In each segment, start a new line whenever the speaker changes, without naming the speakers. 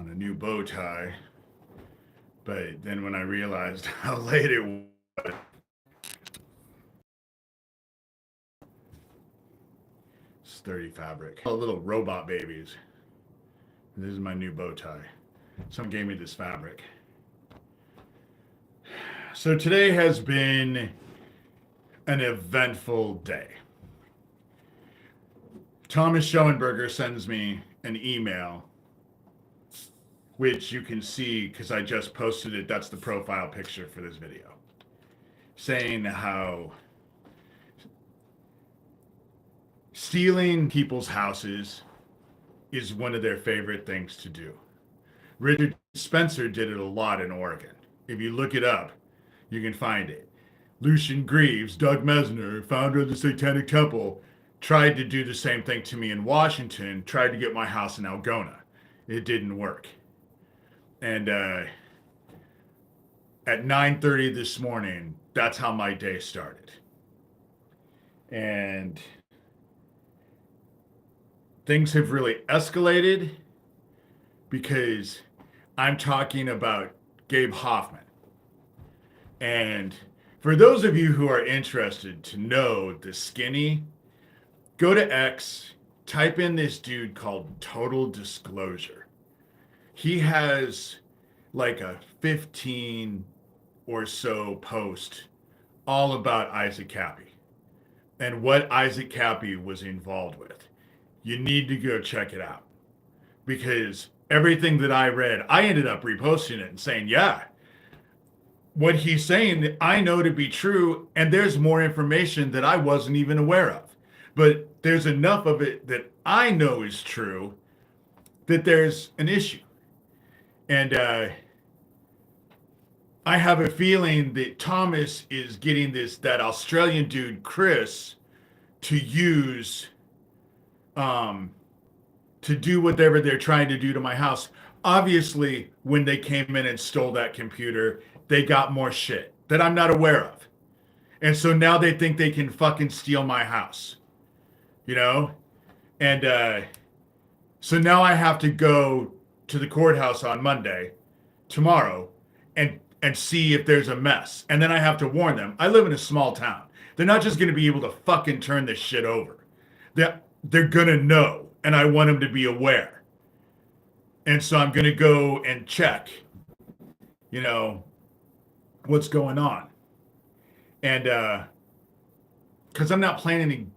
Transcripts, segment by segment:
on a new bow tie. But then when I realized how late it was, sturdy fabric. Little robot babies. This is my new bow tie. Someone gave me this fabric. So today has been an eventful day. Thomas Schoenberger sends me an email, which you can see because I just posted it. That's the profile picture for this video, saying how stealing people's houses is one of their favorite things to do. Richard Spencer did it a lot in Oregon. If you look it up, you can find it. Lucian Greaves, Doug Mesner, founder of the Satanic Temple, tried to do the same thing to me in Washington, tried to get my house in Algona. It didn't work. And at 9:30 this morning, that's how my day started. And things have really escalated because I'm talking about Gabe Hoffman. And for those of you who are interested to know the skinny, go to X, type in this dude called Total Disclosure. He has like a 15 or so post all about Isaac Kappy and what Isaac Kappy was involved with. You need to go check it out because everything that I read, I ended up reposting it and saying, yeah, what he's saying, I know to be true, and there's more information that I wasn't even aware of. But there's enough of it that I know is true that there's an issue. And I have a feeling that Thomas is getting that Australian dude, Chris, to use to do whatever they're trying to do to my house. Obviously, when they came in and stole that computer, they got more shit that I'm not aware of. And so now they think they can fucking steal my house, you know? And so now I have to go to the courthouse on Monday, tomorrow, and see if there's a mess. And then I have to warn them. I live in a small town. They're not just going to be able to fucking turn this shit over. They're going to know, and I want them to be aware. And so I'm going to go and check, you know, what's going on. And because I'm not planning,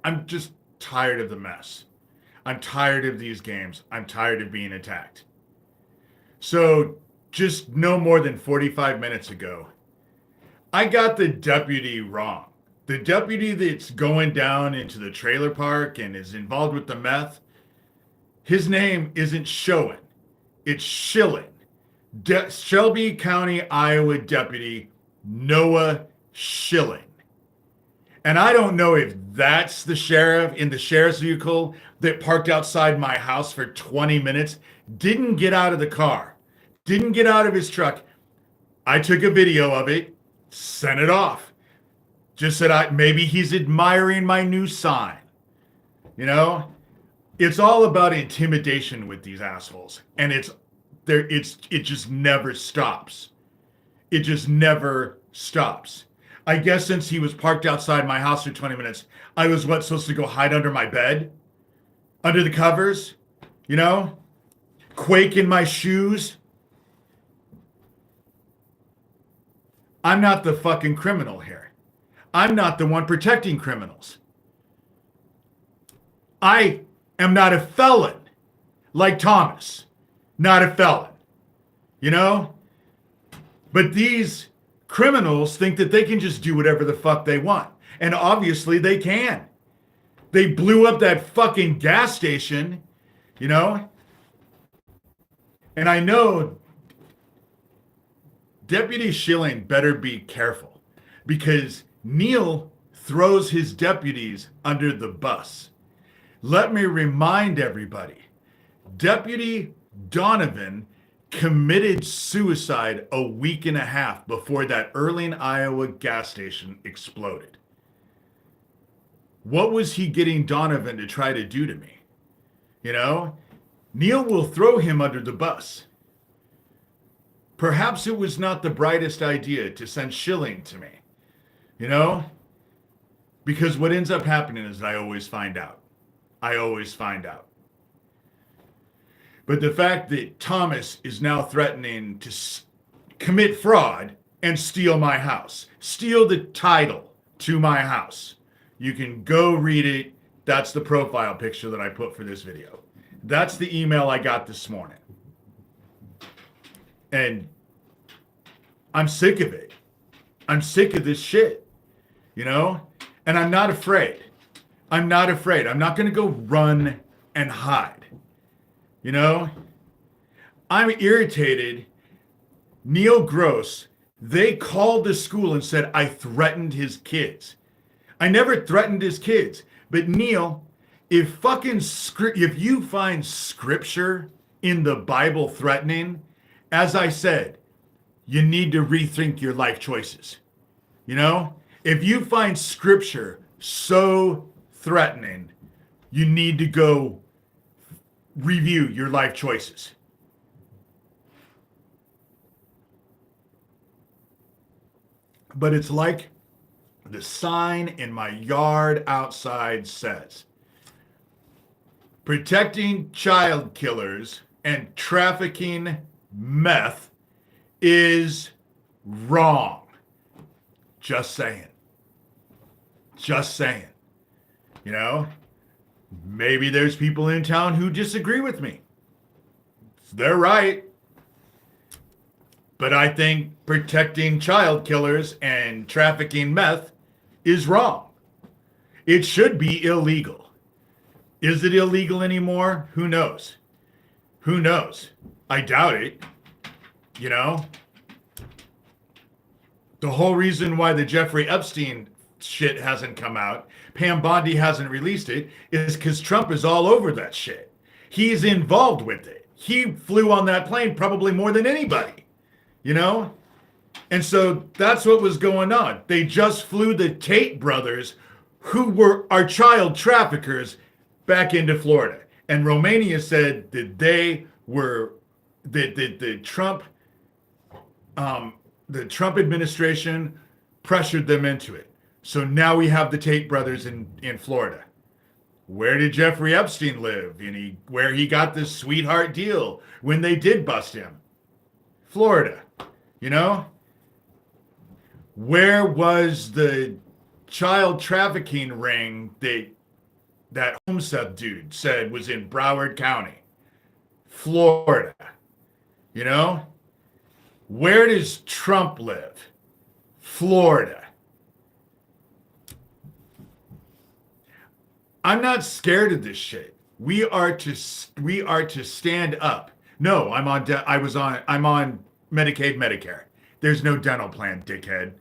I'm just tired of the mess. I'm tired of these games. I'm tired of being attacked. So just no more than 45 minutes ago, I got the deputy wrong. The deputy that's going down into the trailer park and is involved with the meth, his name isn't Schoen. It's Schilling. Shelby County, Iowa Deputy Noah Schilling. And I don't know if that's the sheriff in the sheriff's vehicle that parked outside my house for 20 minutes, didn't get out of the car, didn't get out of his truck. I took a video of it, sent it off. Just said maybe he's admiring my new sign. You know, it's all about intimidation with these assholes, and it just never stops. It just never stops. I guess since he was parked outside my house for 20 minutes, I was supposed to go hide under my bed, under the covers, you know, quake in my shoes. I'm not the fucking criminal here. I'm not the one protecting criminals. I am not a felon like Thomas. Not a felon. You know? But these criminals think that they can just do whatever the fuck they want. And obviously they can. They blew up that fucking gas station, you know? And I know Deputy Schilling better be careful because Neil throws his deputies under the bus. Let me remind everybody, Deputy Donovan committed suicide a week and a half before that Earling, Iowa gas station exploded. What was he getting Donovan to try to do to me? You know, Neil will throw him under the bus. Perhaps it was not the brightest idea to send Schilling to me, you know? Because what ends up happening is I always find out. I always find out. But the fact that Thomas is now threatening to commit fraud and steal my house, steal the title to my house, you can go read it. That's the profile picture that I put for this video. That's the email I got this morning. And I'm sick of it. I'm sick of this shit, you know? And I'm not afraid. I'm not afraid. I'm not going to go run and hide, you know? I'm irritated. Neil Gross, they called the school and said I threatened his kids. I never threatened his kids. But Neil, if you find scripture in the Bible threatening, as I said, you need to rethink your life choices. You know, if you find scripture so threatening, you need to go review your life choices. But it's like the sign in my yard outside says, protecting child killers and trafficking meth is wrong. Just saying. Just saying. You know, maybe there's people in town who disagree with me. They're right. But I think protecting child killers and trafficking meth is wrong. It should be illegal. Is it illegal anymore? Who knows? Who knows? I doubt it. You know? The whole reason why the Jeffrey Epstein shit hasn't come out, Pam Bondi hasn't released it, is because Trump is all over that shit. He's involved with it. He flew on that plane probably more than anybody, you know? And so that's what was going on. They just flew the Tate brothers, who were our child traffickers, back into Florida. And Romania said that they were, that the Trump administration pressured them into it. So now we have the Tate brothers in Florida. Where did Jeffrey Epstein live? And where he got this sweetheart deal when they did bust him? Florida, you know? Where was the child trafficking ring that Homestead dude said was in Broward County? Florida, you know? Where does Trump live? Florida. I'm not scared of this shit. We are to stand up. No, I'm on Medicaid, Medicare. There's no dental plan, dickhead.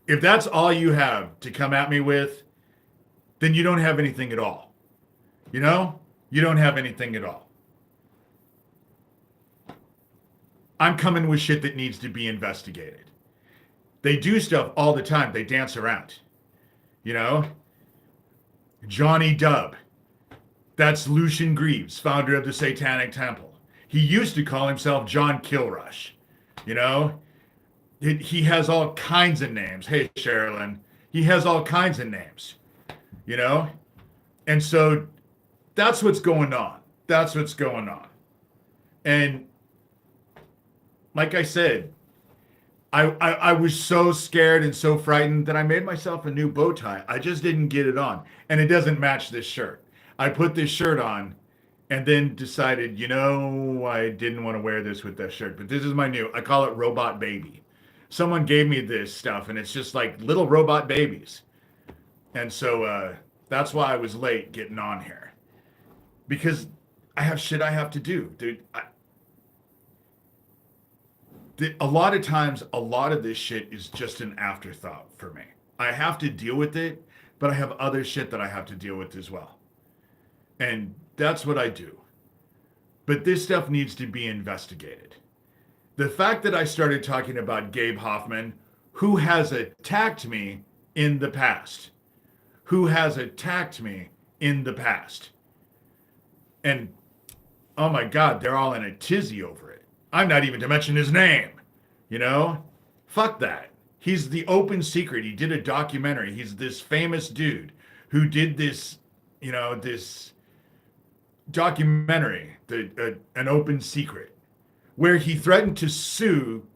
If that's all you have to come at me with, then you don't have anything at all. You know? You don't have anything at all. I'm coming with shit that needs to be investigated. They do stuff all the time. They dance around. You know? Johnny Dubb. That's Lucian Greaves, founder of the Satanic Temple. He used to call himself John Kilrush. You know? He has all kinds of names. Hey, Sherilyn. He has all kinds of names. You know? And so that's what's going on. That's what's going on. And like I said, I was so scared and so frightened that I made myself a new bow tie. I just didn't get it on. And it doesn't match this shirt. I put this shirt on and then decided, you know, I didn't want to wear this with that shirt. But this is my new, I call it Robot Baby. Someone gave me this stuff and it's just like little robot babies. And so that's why I was late getting on here. Because I have shit I have to do. Dude, a lot of times, a lot of this shit is just an afterthought for me. I have to deal with it, but I have other shit that I have to deal with as well. And that's what I do. But this stuff needs to be investigated. The fact that I started talking about Gabe Hoffman, who has attacked me in the past, and oh my God, they're all in a tizzy over it. I'm not even to mention his name, you know? Fuck that. He's the open secret. He did a documentary. He's this famous dude who did this, this documentary, an open secret, where he threatened to sue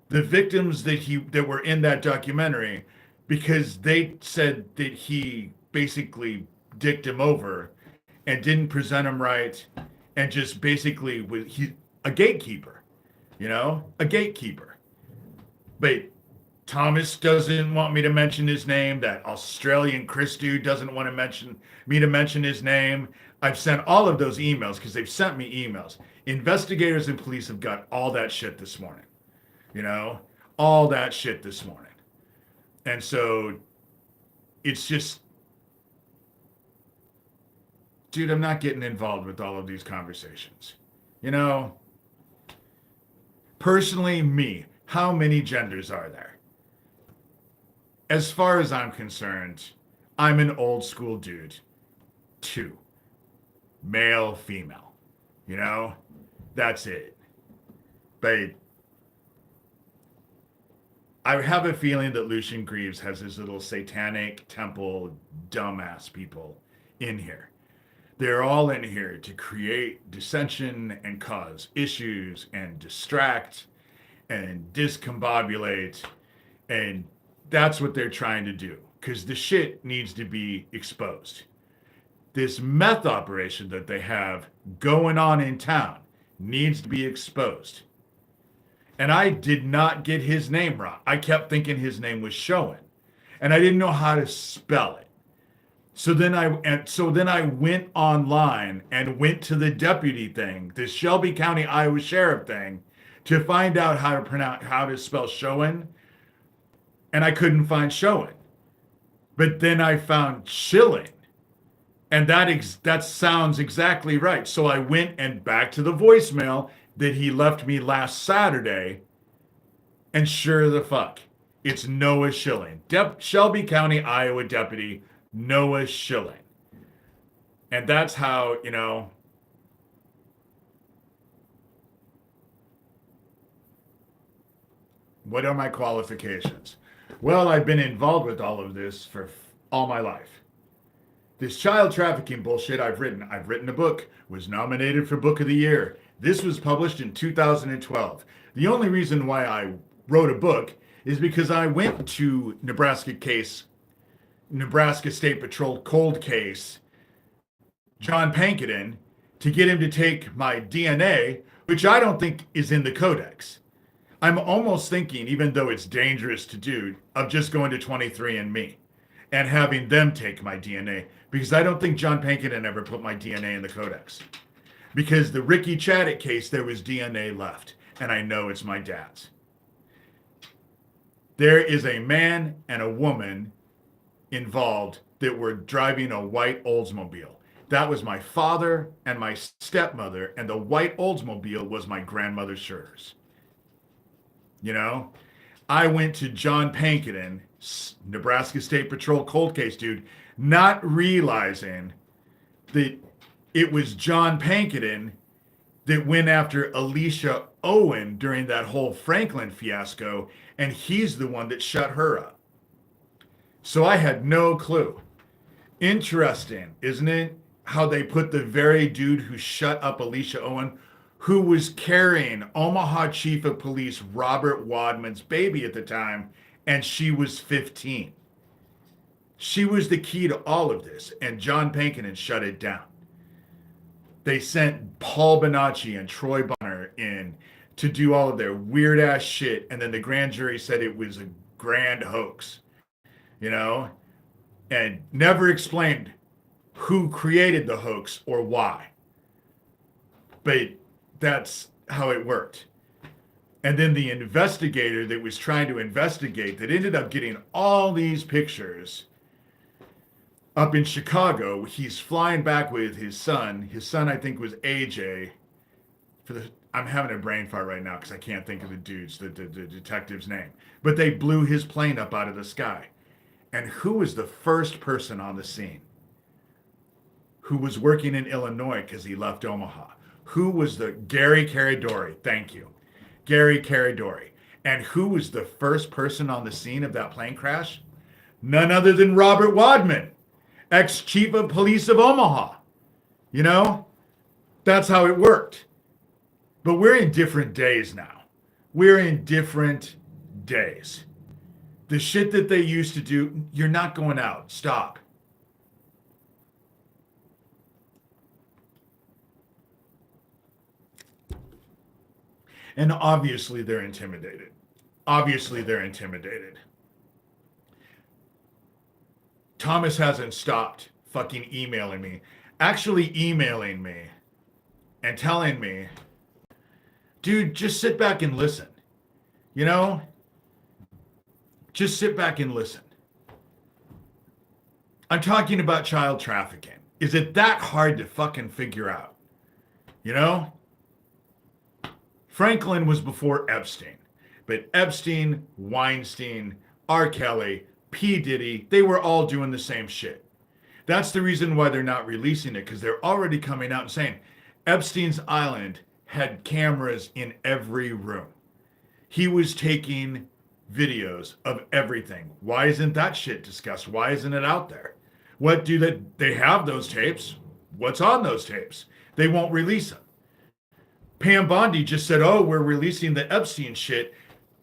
the victims that were in that documentary because they said that he basically dicked him over and didn't present him right, and just basically a gatekeeper, a gatekeeper. But Thomas doesn't want me to mention his name. That Australian Chris dude doesn't want me to mention his name. I've sent all of those emails because they've sent me emails. Investigators and police have got all that shit this morning, all that shit this morning. And so it's just, dude, I'm not getting involved with all of these conversations. Personally, me, how many genders are there? As far as I'm concerned, I'm an old school dude. 2. Male, female. That's it. But I have a feeling that Lucian Greaves has his little satanic temple dumbass people in here. They're all in here to create dissension and cause issues and distract and discombobulate. And that's what they're trying to do, because the shit needs to be exposed. This meth operation that they have going on in town needs to be exposed. And I did not get his name wrong. I kept thinking his name was Schoen, and I didn't know how to spell it. So then I went online and went to the deputy thing, the Shelby County, Iowa Sheriff thing, to find out how to spell Schoen, and I couldn't find Schoen. But then I found Schilling, and that sounds exactly right. So I went and back to the voicemail that he left me last Saturday, and sure the fuck, it's Noah Schilling, Shelby County, Iowa deputy Noah Schilling. And that's how, what are my qualifications? Well, I've been involved with all of this for all my life. This child trafficking bullshit I've written a book, was nominated for Book of the Year. This was published in 2012. The only reason why I wrote a book is because I went to Nebraska State Patrol cold case, John Pankedon, to get him to take my DNA, which I don't think is in the codex. I'm almost thinking, even though it's dangerous to do, of just going to 23andMe and having them take my DNA, because I don't think John Pankedon ever put my DNA in the codex. Because the Ricky Chaddick case, there was DNA left, and I know it's my dad's. There is a man and a woman involved that were driving a white Oldsmobile. That was my father and my stepmother, and the white Oldsmobile was my grandmother Shurter's. I went to John Pankedon, Nebraska State Patrol cold case dude, not realizing that it was John Pankedon that went after Alicia Owen during that whole Franklin fiasco, and he's the one that shut her up. So I had no clue. Interesting, isn't it? How they put the very dude who shut up Alicia Owen, who was carrying Omaha Chief of Police Robert Wadman's baby at the time, and she was 15. She was the key to all of this, and John Pankedon shut it down. They sent Paul Bonacci and Troy Bonner in to do all of their weird ass shit, and then the grand jury said it was a grand hoax, and never explained who created the hoax or why. But that's how it worked. And then the investigator that was trying to investigate, that ended up getting all these pictures up in Chicago, he's flying back with his son. His son, I think, was AJ. I'm having a brain fart right now because I can't think of the detective's name. But they blew his plane up out of the sky. And who was the first person on the scene? Who was working in Illinois because he left Omaha? who was the Gary Caradori? Thank you. Gary Caradori. And who was the first person on the scene of that plane crash? None other than Robert Wadman, ex-chief of police of Omaha. You know, that's how it worked. But we're in different days now. We're in different days. The shit that they used to do, you're not going out. Stop. And obviously they're intimidated. Obviously they're intimidated. Thomas hasn't stopped fucking emailing me. Actually emailing me and telling me, dude, just sit back and listen. You know? Just sit back and listen. I'm talking about child trafficking. Is it that hard to fucking figure out? You know? Franklin was before Epstein. But Epstein, Weinstein, R. Kelly, P. Diddy, they were all doing the same shit. That's the reason why they're not releasing it, because they're already coming out and saying Epstein's Island had cameras in every room. He was taking videos of everything. Why isn't that shit discussed? Why isn't it out there? What do they have those tapes? What's on those tapes? They won't release them. Pam Bondi just said, oh, we're releasing the Epstein shit,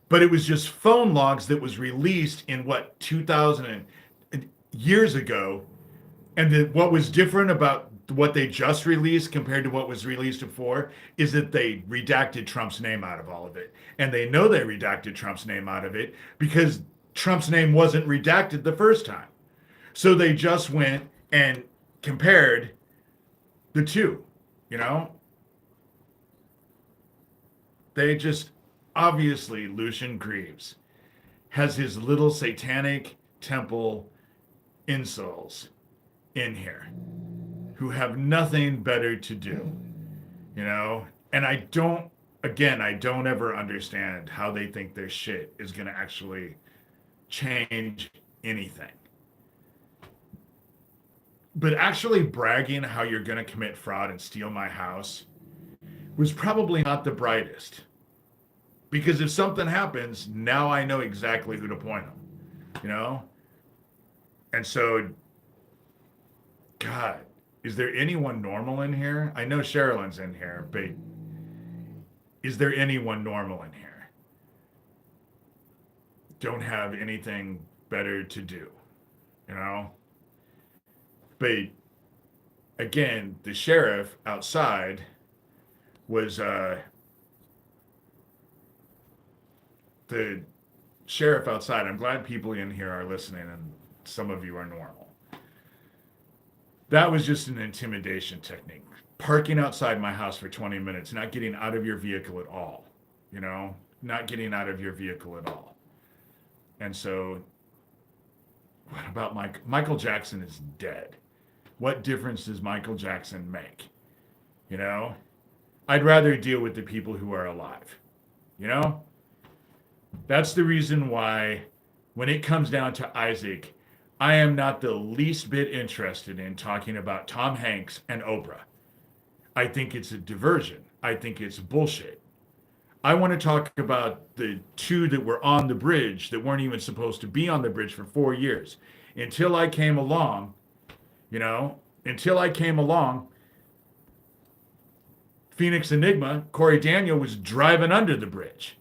but it was just phone logs that was released in 2000 years ago. And what was different about what they just released compared to what was released before is that they redacted Trump's name out of all of it. And they know they redacted Trump's name out of it because Trump's name wasn't redacted the first time. So they just went and compared the two, you know? They just, obviously, Lucian Greaves has his little satanic temple incels in here who have nothing better to do, you know? And I don't ever understand how they think their shit is going to actually change anything. But actually bragging how you're going to commit fraud and steal my house was probably not the brightest. Because if something happens, now I know exactly who to point them, you know? And so, God, is there anyone normal in here? I know Sherilyn's in here, but is there anyone normal in here? Don't have anything better to do, you know? But again, the sheriff outside was the sheriff outside. I'm glad people in here are listening and some of you are normal. That was just an intimidation technique. Parking outside my house for 20 minutes, not getting out of your vehicle at all, you know, not getting out of your vehicle at all. And so what about Michael Jackson is dead. What difference does Michael Jackson make? You know, I'd rather deal with the people who are alive, you know? That's the reason why when it comes down to Isaac, I am not the least bit interested in talking about Tom Hanks and Oprah. I think it's a diversion. I think it's bullshit. I want to talk about the two that were on the bridge that weren't even supposed to be on the bridge for 4 years. Until I came along, Phoenix Enigma, Corey Daniel was driving under the bridge,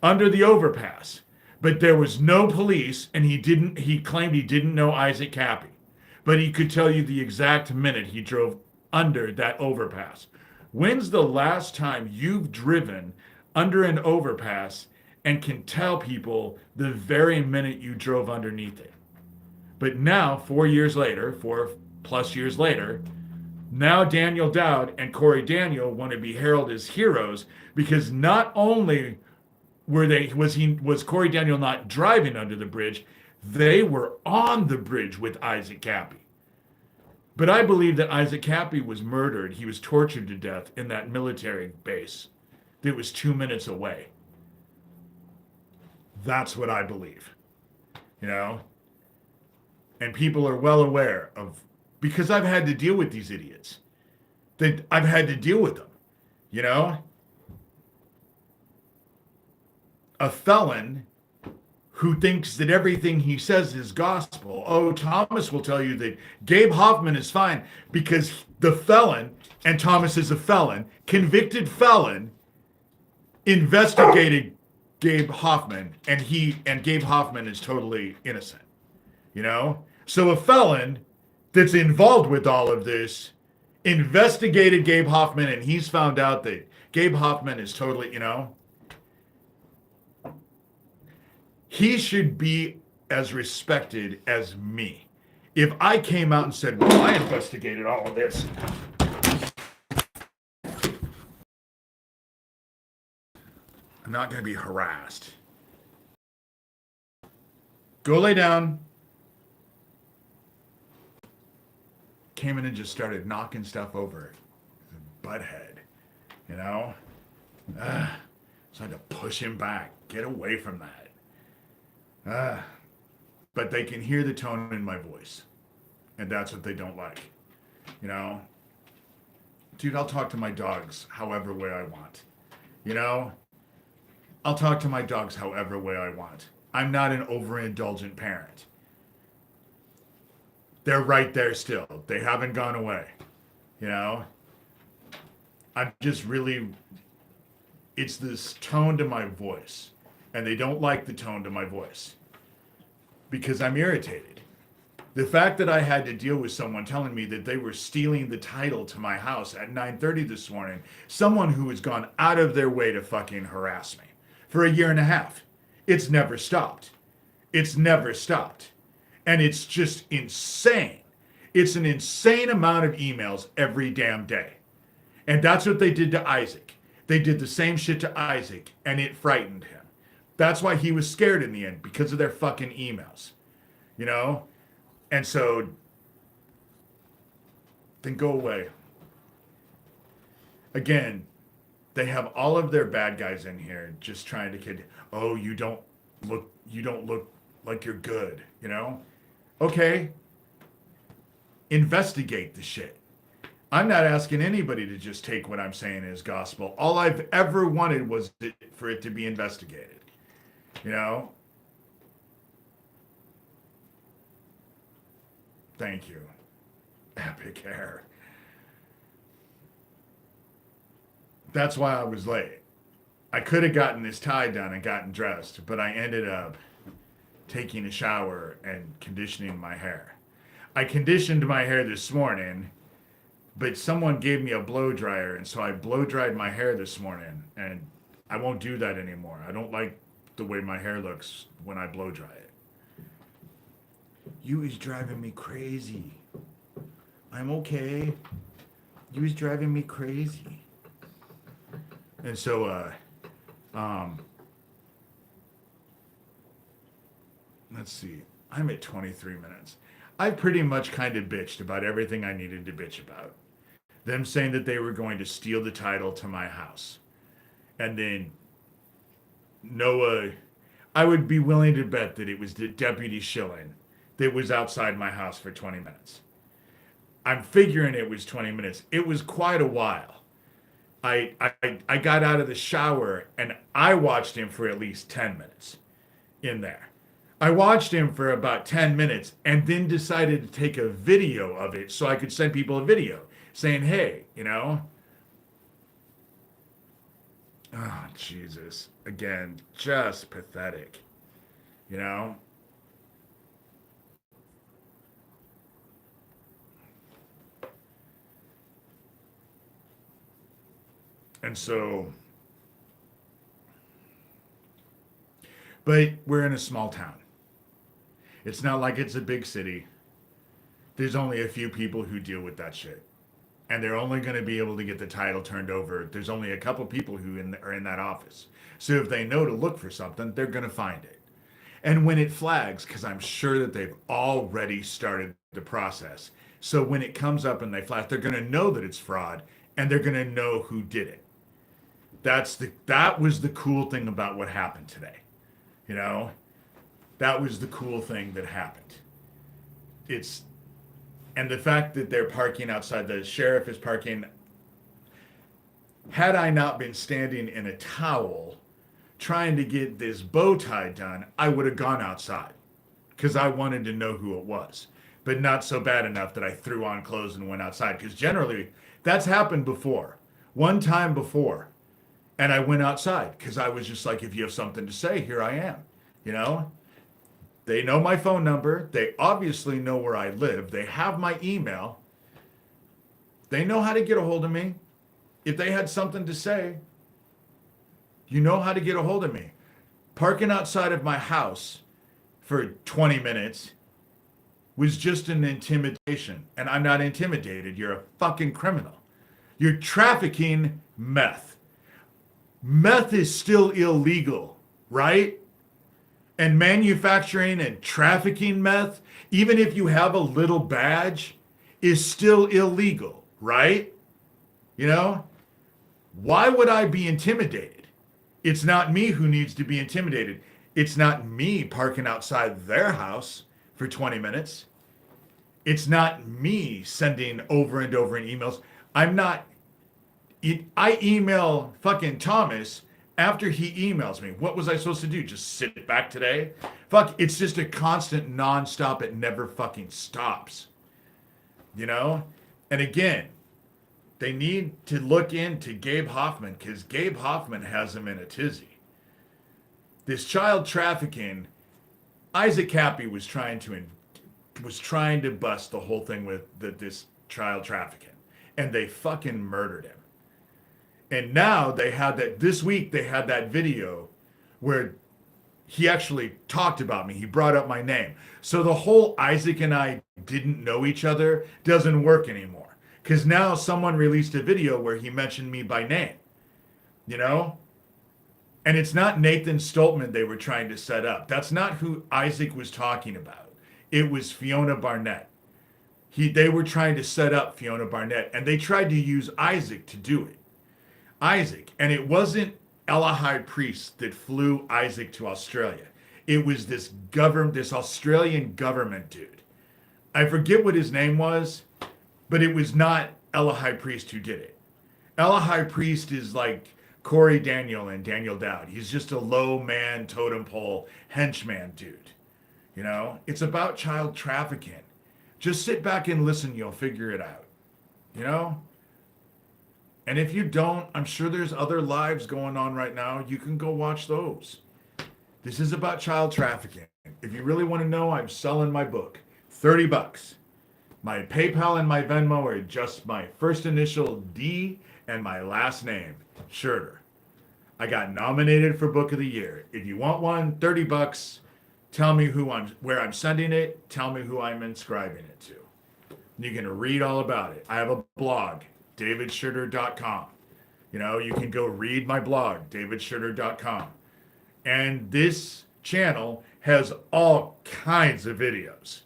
under the overpass. But there was no police, and he claimed he didn't know Isaac Kappy. But he could tell you the exact minute he drove under that overpass. When's the last time you've driven under an overpass and can tell people the very minute you drove underneath it? But now, 4 years later, 4+ years later, now Daniel Dowd and Corey Daniel want to be heralded as heroes because not only was Corey Daniel not driving under the bridge, they were on the bridge with Isaac Kappy. But I believe that Isaac Kappy was murdered. He was tortured to death in that military base that was 2 minutes away. That's what I believe, you know? And people are well aware of, because I've had to deal with these idiots. I've had to deal with them. You know, a felon who thinks that everything he says is gospel. Oh, Thomas will tell you that Gabe Hoffman is fine because the felon, and Thomas is a felon, convicted felon, investigated Gabe Hoffman, and Gabe Hoffman is totally innocent. You know? So a felon that's involved with all of this investigated Gabe Hoffman, and he's found out that Gabe Hoffman is totally, he should be as respected as me. If I came out and said, well, I investigated all of this, I'm not going to be harassed. Go lay down. Came in and just started knocking stuff over. Butthead, you know? So I had to push him back. Get away from that. But they can hear the tone in my voice. And that's what they don't like. You know? Dude, I'll talk to my dogs however way I want. You know? I'll talk to my dogs however way I want. I'm not an overindulgent parent. They're right there still. They haven't gone away. You know? I'm just really, it's this tone to my voice. And they don't like the tone to my voice. Because I'm irritated. The fact that I had to deal with someone telling me that they were stealing the title to my house at 9:30 this morning, someone who has gone out of their way to fucking harass me for a year and a half. It's never stopped. It's never stopped. And it's just insane. It's an insane amount of emails every damn day. And that's what they did to Isaac. They did the same shit to Isaac, and it frightened him. That's why he was scared in the end, because of their fucking emails. You know? And so, then go away. Again, they have all of their bad guys in here just trying to kid. Oh, you don't look like you're good, you know? Okay. Investigate the shit. I'm not asking anybody to just take what I'm saying as gospel. All I've ever wanted was for it to be investigated. You know? Thank you. Epic hair. That's why I was late. I could have gotten this tie done and gotten dressed, but I ended up taking a shower and conditioning my hair. I conditioned my hair this morning, but someone gave me a blow dryer, and so I blow dried my hair this morning, and I won't do that anymore. I don't like the way my hair looks when I blow dry it. You is driving me crazy. I'm okay. You is driving me crazy. And so, let's see. I'm at 23 minutes. I pretty much kind of bitched about everything I needed to bitch about. Them saying that they were going to steal the title to my house. And then Noah, I would be willing to bet that it was the Deputy Schilling that was outside my house for 20 minutes. I'm figuring it was 20 minutes. It was quite a while. I got out of the shower and I watched him for at least 10 minutes in there. I watched him for about 10 minutes and then decided to take a video of it so I could send people a video saying, hey, you know. Oh, Jesus. Again, just pathetic, you know. And so, but we're in a small town. It's not like it's a big city. There's only a few people who deal with that shit. And they're only going to be able to get the title turned over. There's only a couple people who are in that office. So if they know to look for something, they're going to find it. And when it flags, because I'm sure that they've already started the process. So when it comes up and they flag, they're going to know that it's fraud and they're going to know who did it. That was the cool thing about what happened today. You know? That was the cool thing that happened. And the fact that they're parking outside, the sheriff is parking. Had I not been standing in a towel trying to get this bow tie done, I would have gone outside because I wanted to know who it was, but not so bad enough that I threw on clothes and went outside. Because generally, that's happened before. One time before, and I went outside because I was just like, if you have something to say, here I am. You know, they know my phone number. They obviously know where I live. They have my email. They know how to get a hold of me. If they had something to say, you know how to get a hold of me. Parking outside of my house for 20 minutes was just an intimidation. And I'm not intimidated. You're a fucking criminal. You're trafficking meth. Meth is still illegal, right? And manufacturing and trafficking meth, even if you have a little badge, is still illegal, right? You know? Why would I be intimidated? It's not me who needs to be intimidated. It's not me parking outside their house for 20 minutes. It's not me sending over and over in emails. I email fucking Thomas after he emails me. What was I supposed to do? Just sit back today? Fuck, it's just a constant nonstop. It never fucking stops. You know? And again, they need to look into Gabe Hoffman because Gabe Hoffman has him in a tizzy. This child trafficking, Isaac Kappy was trying to bust the whole thing with this child trafficking, and they fucking murdered him. And now this week they had that video where he actually talked about me. He brought up my name. So the whole Isaac and I didn't know each other doesn't work anymore. Because now someone released a video where he mentioned me by name, you know? And it's not Nathan Stoltman they were trying to set up. That's not who Isaac was talking about. It was Fiona Barnett. They were trying to set up Fiona Barnett, and they tried to use Isaac to do it. Isaac, and it wasn't Ella High Priest that flew Isaac to Australia. It was this Australian government dude. I forget what his name was, but it was not Ella High Priest who did it. Ella High Priest is like Corey Daniel and Daniel Dowd. He's just a low man, totem pole, henchman dude. You know, it's about child trafficking. Just sit back and listen. You'll figure it out. You know? And if you don't, I'm sure there's other lives going on right now. You can go watch those. This is about child trafficking. If you really want to know, I'm selling my book. $30. My PayPal and my Venmo are just my first initial D and my last name, Shurter. I got nominated for Book of the Year. If you want one, $30. Tell me where I'm sending it. Tell me who I'm inscribing it to. You can read all about it. I have a blog, davidshurter.com. You know, you can go read my blog, davidshurter.com. And this channel has all kinds of videos.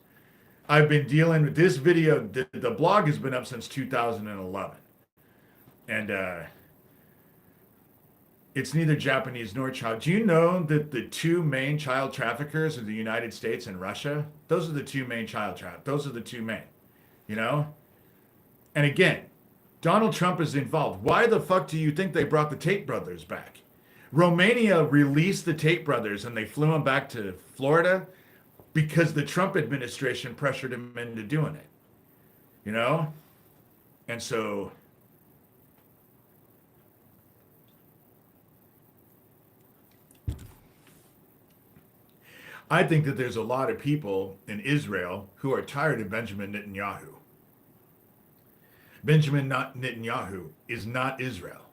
I've been dealing with this video. The blog has been up since 2011. And it's neither Japanese nor child. Do you know that the two main child traffickers are the United States and Russia? Those are the two main Those are the two main, you know? And again, Donald Trump is involved. Why the fuck do you think they brought the Tate brothers back? Romania released the Tate brothers and they flew them back to Florida because the Trump administration pressured him into doing it, you know? And so I think that there's a lot of people in Israel who are tired of Benjamin Netanyahu. Benjamin Netanyahu is not Israel.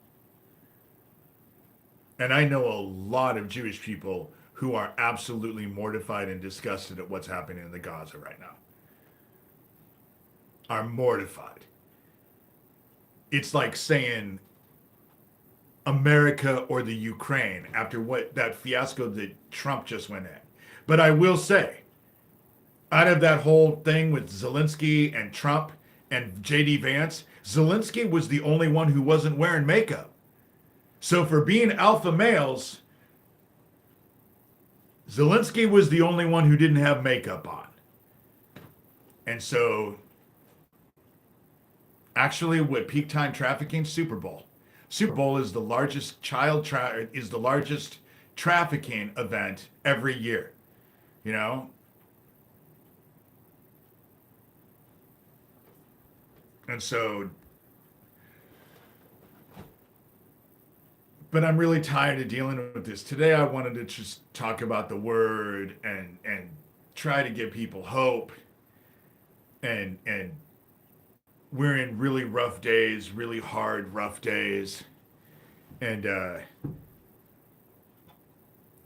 And I know a lot of Jewish people who are absolutely mortified and disgusted at what's happening in the Gaza right now. Are mortified. It's like saying America or the Ukraine after what that fiasco that Trump just went at. But I will say, out of that whole thing with Zelensky and Trump and J.D. Vance, Zelensky was the only one who wasn't wearing makeup. So for being alpha males, Zelensky was the only one who didn't have makeup on. And so, actually, what peak time trafficking? Super Bowl. Super Bowl is the largest is the largest trafficking event every year, you know? And so, but I'm really tired of dealing with this. Today I wanted to just talk about the word and try to give people hope, and we're in really rough days, really hard rough days. And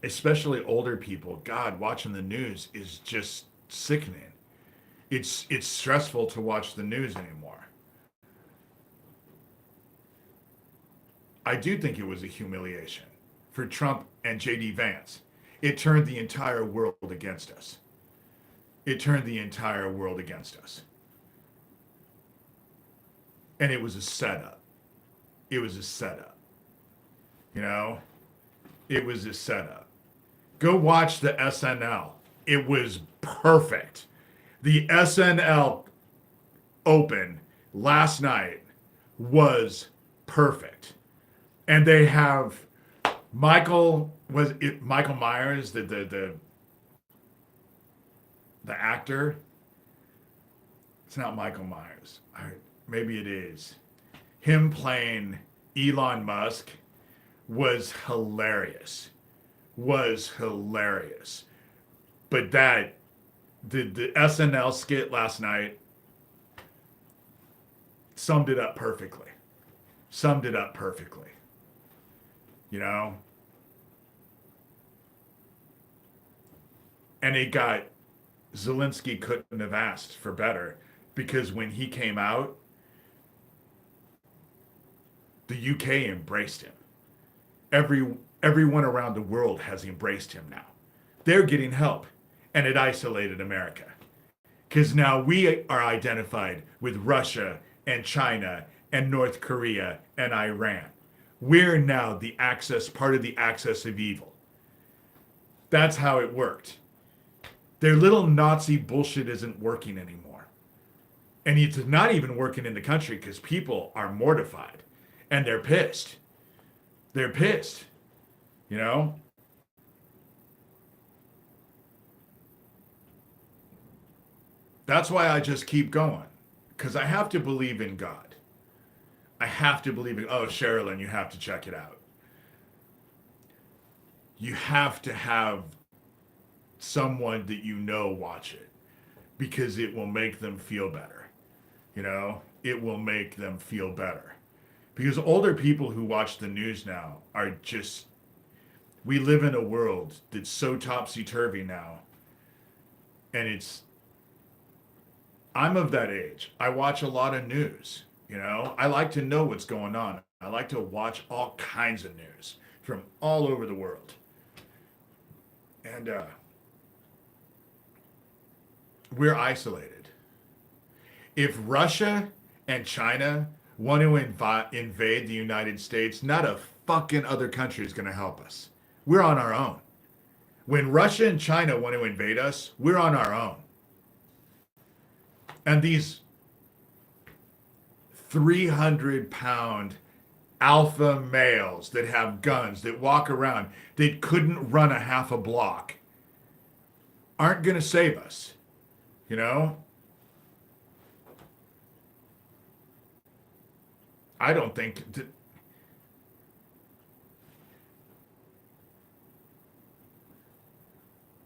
especially older people, God, watching the news is just sickening. It's stressful to watch the news anymore. I do think it was a humiliation for Trump and JD Vance. It turned the entire world against us. It turned the entire world against us. And it was a setup. It was a setup. You know? It was a setup. Go watch the SNL. It was perfect. The SNL Open last night was perfect. And they have Michael Myers, the actor? It's not Michael Myers. Maybe it is. Him playing Elon Musk was hilarious. Was hilarious. But the SNL skit last night summed it up perfectly. Summed it up perfectly. You know? And Zelensky couldn't have asked for better, because when he came out, the UK embraced him. Everyone around the world has embraced him now. They're getting help, and it isolated America. Because now we are identified with Russia and China and North Korea and Iran. We're now part of the axis of evil. That's how it worked. Their little Nazi bullshit isn't working anymore. And it's not even working in the country because people are mortified and they're pissed. They're pissed, you know? That's why I just keep going, because I have to believe in God. I have to believe in, oh, Sherilyn, you have to check it out. You have to have someone that you know watch it, because it will make them feel better. You know, it will make them feel better. Because older people who watch the news now are just, we live in a world that's so topsy-turvy now. And I'm of that age. I watch a lot of news. You know, I like to know what's going on. I like to watch all kinds of news from all over the world. And we're isolated. If Russia and China want to invade the United States, not a fucking other country is going to help us. We're on our own. When Russia and China want to invade us, we're on our own. And these 300-pound alpha males that have guns, that walk around, that couldn't run a half a block, aren't going to save us, you know? I don't think...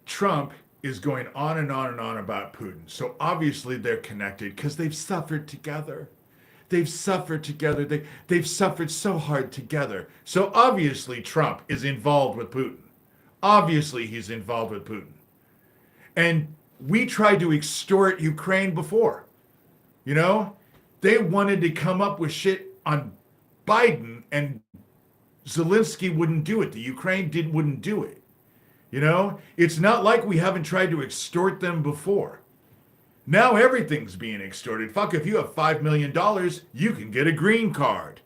Trump is going on and on and on about Putin. So obviously they're connected because they've suffered together. They've suffered together. They've suffered so hard together. So obviously Trump is involved with Putin. Obviously he's involved with Putin. And we tried to extort Ukraine before. You know? They wanted to come up with shit on Biden, and Zelensky wouldn't do it. The Ukraine wouldn't do it. You know? It's not like we haven't tried to extort them before. Now everything's being extorted. Fuck, if you have $5 million, you can get a green card.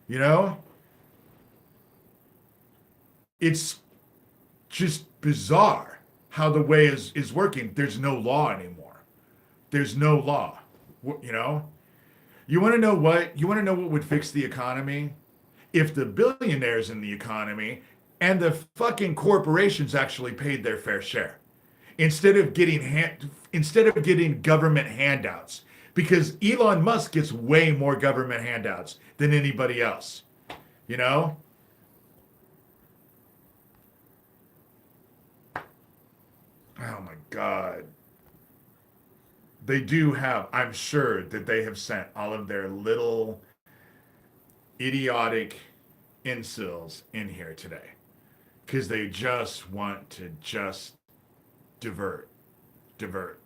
You know? It's just bizarre how the way is working. There's no law anymore. There's no law. You know? You want to know what? You want to know what would fix the economy? if the billionaires in the economy and the fucking corporations actually paid their fair share instead of getting government handouts, because Elon Musk gets way more government handouts than anybody else, you know? Oh my God. They do have, I'm sure that they have sent all of their little idiotic incels in here today because they just want to just divert, divert,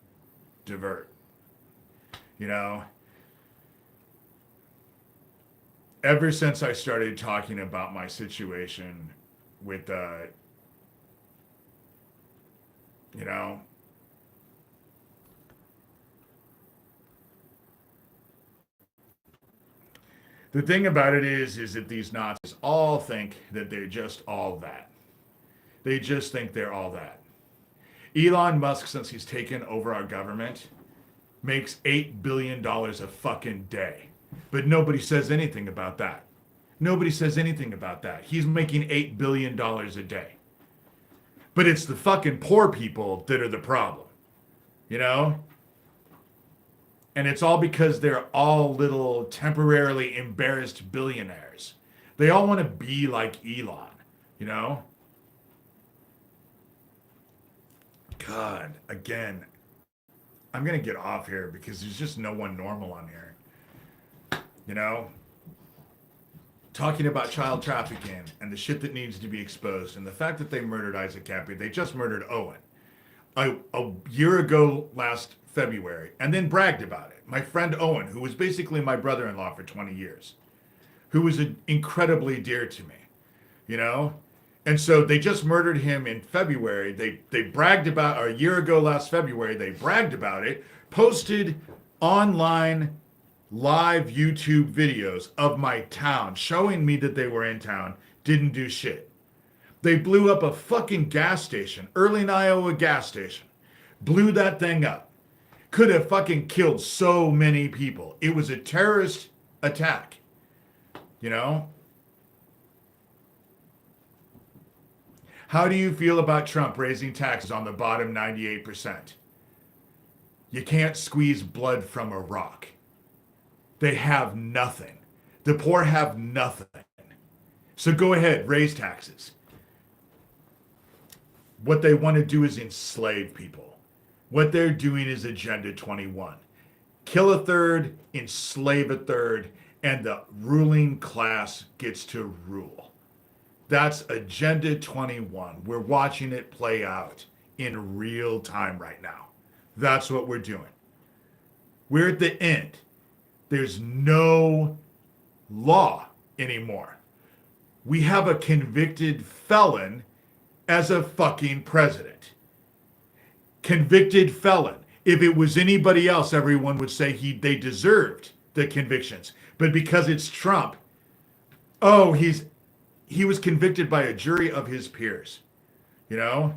divert. You know, ever since I started talking about my situation with, you know, the thing about it is that these Nazis all think that they're just all that. They just think they're all that. Elon Musk, since he's taken over our government, makes $8 billion a fucking day. But nobody says anything about that. Nobody says anything about that. He's making $8 billion a day. But it's the fucking poor people that are the problem. You know? And it's all because they're all little temporarily embarrassed billionaires. They all want to be like Elon, you know? God, again, I'm going to get off here because there's just no one normal on here. You know? Talking about child trafficking and the shit that needs to be exposed and the fact that they murdered Isaac Kappy. They just murdered Owen a year ago last February and then bragged about it. My friend Owen, who was basically my brother-in-law for 20 years, who was incredibly dear to me, you know? And so they just murdered him in February. They bragged about, or a year ago last February, they bragged about it, posted online live YouTube videos of my town showing me that they were in town, didn't do shit. They blew up a fucking gas station, Early, Iowa gas station. Blew that thing up. Could have fucking killed so many people. It was a terrorist attack. You know? How do you feel about Trump raising taxes on the bottom 98%? You can't squeeze blood from a rock. They have nothing. The poor have nothing. So go ahead, raise taxes. What they want to do is enslave people. What they're doing is Agenda 21. Kill a third, enslave a third, and the ruling class gets to rule. That's Agenda 21. We're watching it play out in real time right now. That's what we're doing. We're at the end. There's no law anymore. We have a convicted felon as a fucking president. Convicted felon. If it was anybody else, everyone would say they deserved the convictions. But because it's Trump, oh, he was convicted by a jury of his peers. You know?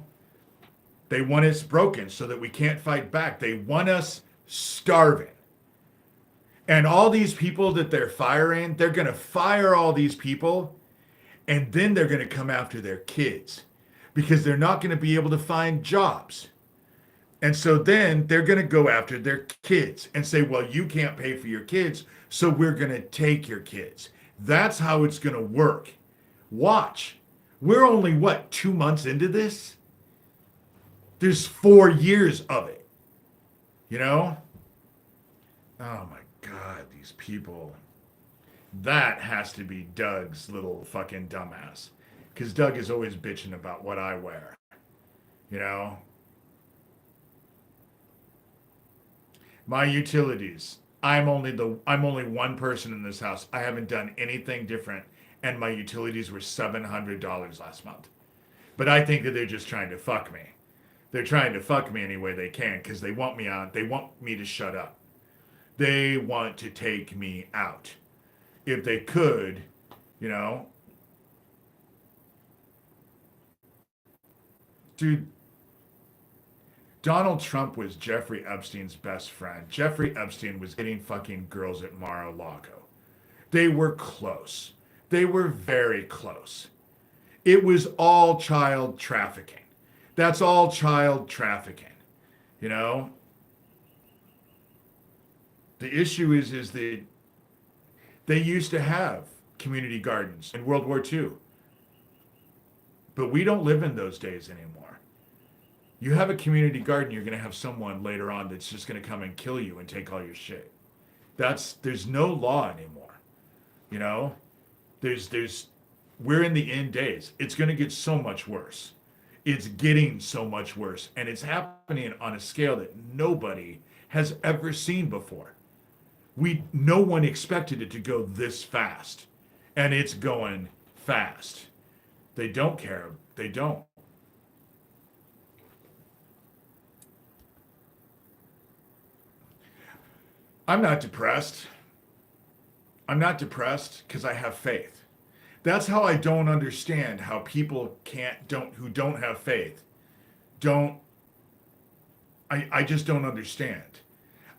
They want us broken so that we can't fight back. They want us starving. And all these people that they're firing, they're going to fire all these people, and then they're going to come after their kids because they're not going to be able to find jobs. And so then they're going to go after their kids and say, well, you can't pay for your kids, so we're going to take your kids. That's how it's going to work. Watch. We're only, 2 months into this? There's 4 years of it. You know? Oh my God, these people. That has to be Doug's little fucking dumbass. Because Doug is always bitching about what I wear. You know? My utilities. I'm only one person in this house. I haven't done anything different. And my utilities were $700 last month. But I think that they're just trying to fuck me. They're trying to fuck me any way they can because they want me on. They want me to shut up. They want to take me out. If they could, you know. Dude, Donald Trump was Jeffrey Epstein's best friend. Jeffrey Epstein was getting fucking girls at Mar-a-Lago. They were close. They were very close. It was all child trafficking. That's all child trafficking. You know, the issue is that they used to have community gardens in World War II, but we don't live in those days anymore. You have a community garden, you're going to have someone later on that's just going to come and kill you and take all your shit. There's no law anymore. You know, we're in the end days. It's going to get so much worse. It's getting so much worse, and it's happening on a scale that nobody has ever seen before. No one expected it to go this fast, and it's going fast. They don't care. They don't. I'm not depressed. I'm not depressed because I have faith. That's how I don't understand how people who don't have faith don't. I just don't understand.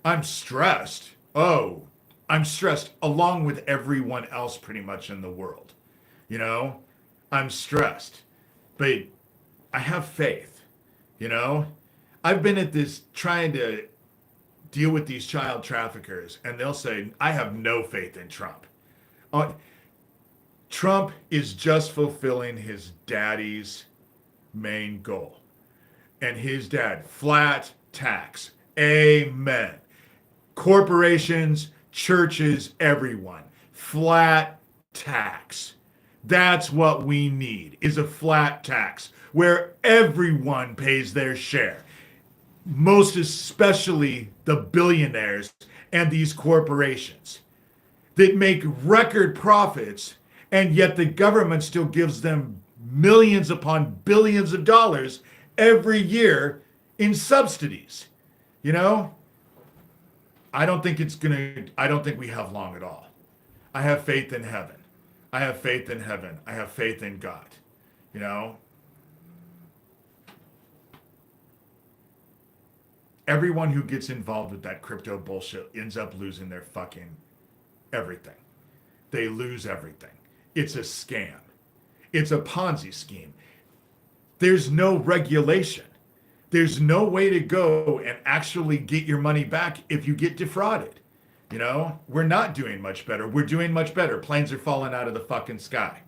I'm stressed. Oh, I'm stressed along with everyone else pretty much in the world. You know, I'm stressed, but I have faith. You know, I've been at this trying to deal with these child traffickers, and they'll say, I have no faith in Trump. Trump is just fulfilling his daddy's main goal. And his dad, flat tax. Amen. Corporations, churches, everyone. Flat tax. That's what we need, is a flat tax where everyone pays their share. Most especially the billionaires and these corporations that make record profits, and yet the government still gives them millions upon billions of dollars every year in subsidies. You know, I don't think we have long at all. I have faith in heaven. I have faith in heaven. I have faith in God. You know, everyone who gets involved with that crypto bullshit ends up losing their fucking everything. They lose everything. It's a scam. It's a Ponzi scheme. There's no regulation. There's no way to go and actually get your money back if you get defrauded. You know, we're not doing much better. We're doing much better. Planes are falling out of the fucking sky.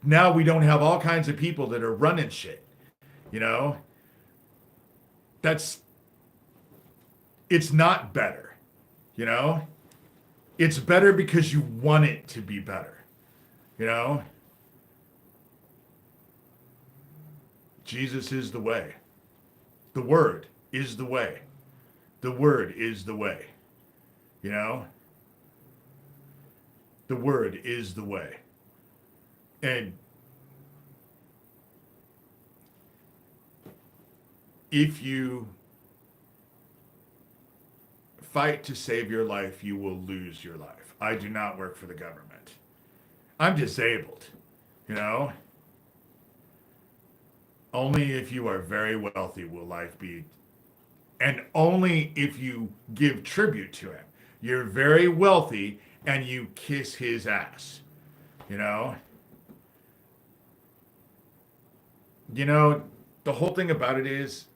Now we don't have all kinds of people that are running shit. You know, it's not better. You know, it's better because you want it to be better. You know, Jesus is the way. The Word is the way. The Word is the way. You know, the Word is the way. And if you fight to save your life, you will lose your life. I do not work for the government. I'm disabled, you know? Only if you are very wealthy will life be, and only if you give tribute to him. You're very wealthy and you kiss his ass, you know? You know, the whole thing about it is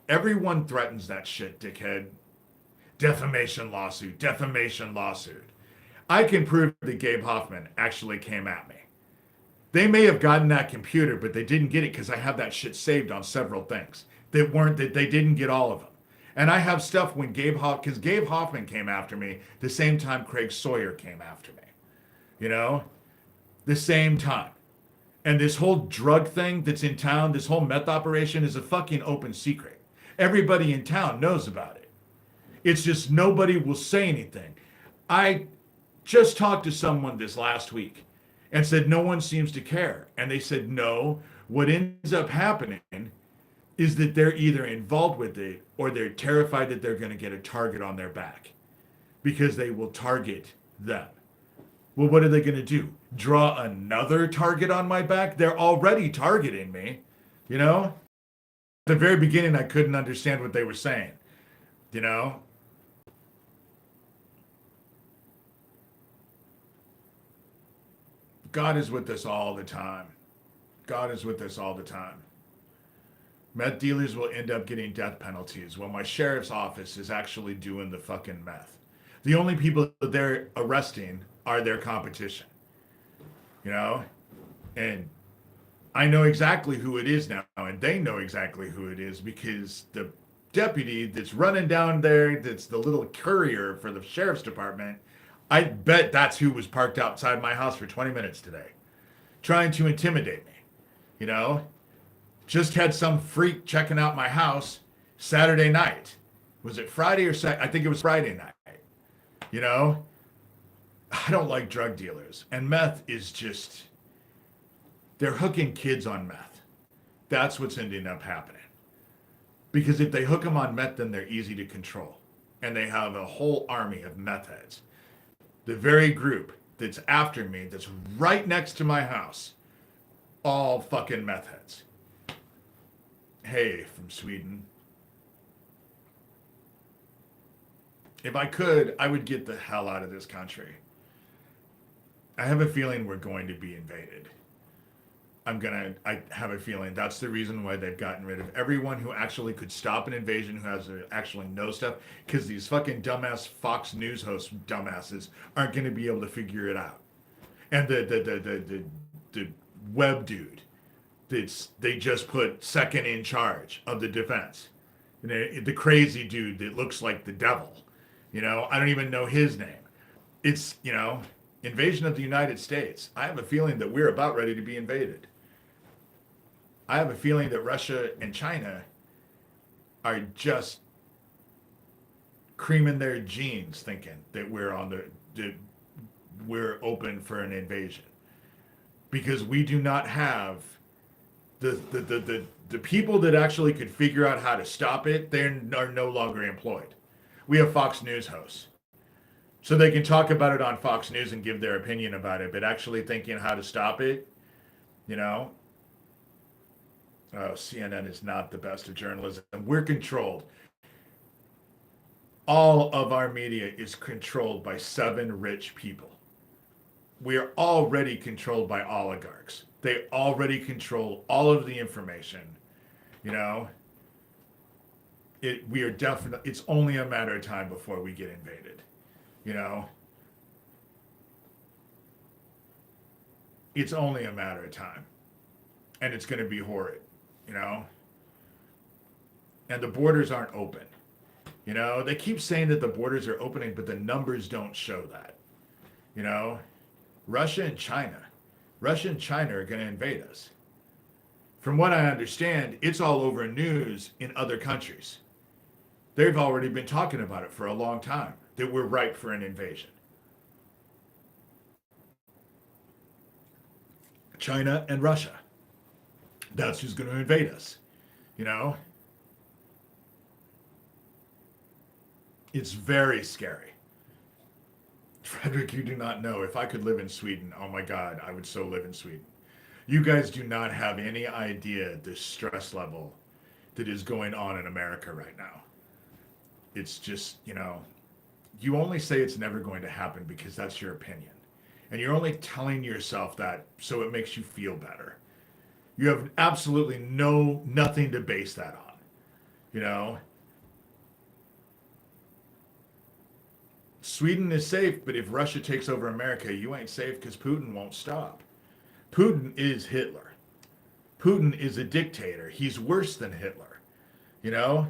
everyone threatens that shit, dickhead. Defamation lawsuit, defamation lawsuit. I can prove that Gabe Hoffman actually came at me. They may have gotten that computer, but they didn't get it because I have that shit saved on several things that they didn't get all of them. And I have stuff when because Gabe Hoffman came after me the same time Craig Sawyer came after me. You know, the same time. And this whole drug thing that's in town, this whole meth operation is a fucking open secret. Everybody in town knows about it. It's just nobody will say anything. I just talked to someone this last week and said no one seems to care. And they said no, what ends up happening is that they're either involved with it or they're terrified that they're going to get a target on their back because they will target them. Well, what are they going to do? Draw another target on my back? They're already targeting me, you know? At the very beginning, I couldn't understand what they were saying, you know? God is with us all the time. God is with us all the time. Meth dealers will end up getting death penalties while my sheriff's office is actually doing the fucking meth. The only people that they're arresting are their competition. You know? And I know exactly who it is now, and they know exactly who it is because the deputy that's running down there, that's the little courier for the sheriff's department, I bet that's who was parked outside my house for 20 minutes today, trying to intimidate me. You know? Just had some freak checking out my house Saturday night. Was it Friday or Saturday? I think it was Friday night. You know? I don't like drug dealers. And meth is just, they're hooking kids on meth. That's what's ending up happening. Because if they hook them on meth, then they're easy to control. And they have a whole army of meth heads. The very group that's after me, that's right next to my house, all fucking meth heads. Hey, from Sweden. If I could, I would get the hell out of this country. I have a feeling we're going to be invaded. I have a feeling that's the reason why they've gotten rid of everyone who actually could stop an invasion, who has to actually know stuff, because these fucking dumbass Fox News host dumbasses aren't going to be able to figure it out. And the web dude, they just put second in charge of the defense. The crazy dude that looks like the devil. You know, I don't even know his name. It's, you know, invasion of the United States. I have a feeling that we're about ready to be invaded. I have a feeling that Russia and China are just creaming their jeans thinking that we're open for an invasion. Because we do not have the people that actually could figure out how to stop it. They are no longer employed. We have Fox News hosts. So they can talk about it on Fox News and give their opinion about it, but actually thinking how to stop it, you know? Oh, CNN is not the best of journalism. We're controlled. All of our media is controlled by 7 rich people. We are already controlled by oligarchs. They already control all of the information. You know, it's only a matter of time before we get invaded. You know, it's only a matter of time, and it's going to be horrid. You know, and the borders aren't open. You know, they keep saying that the borders are opening, but the numbers don't show that. You know, Russia and China are going to invade us. From what I understand, it's all over news in other countries. They've already been talking about it for a long time, that we're ripe for an invasion. China and Russia. That's who's going to invade us. You know? It's very scary. Frederick, you do not know. If I could live in Sweden, oh my God, I would so live in Sweden. You guys do not have any idea the stress level that is going on in America right now. It's just, you know, you only say it's never going to happen because that's your opinion. And you're only telling yourself that so it makes you feel better. You have absolutely nothing to base that on, you know? Sweden is safe, but if Russia takes over America, you ain't safe because Putin won't stop. Putin is Hitler. Putin is a dictator. He's worse than Hitler, you know?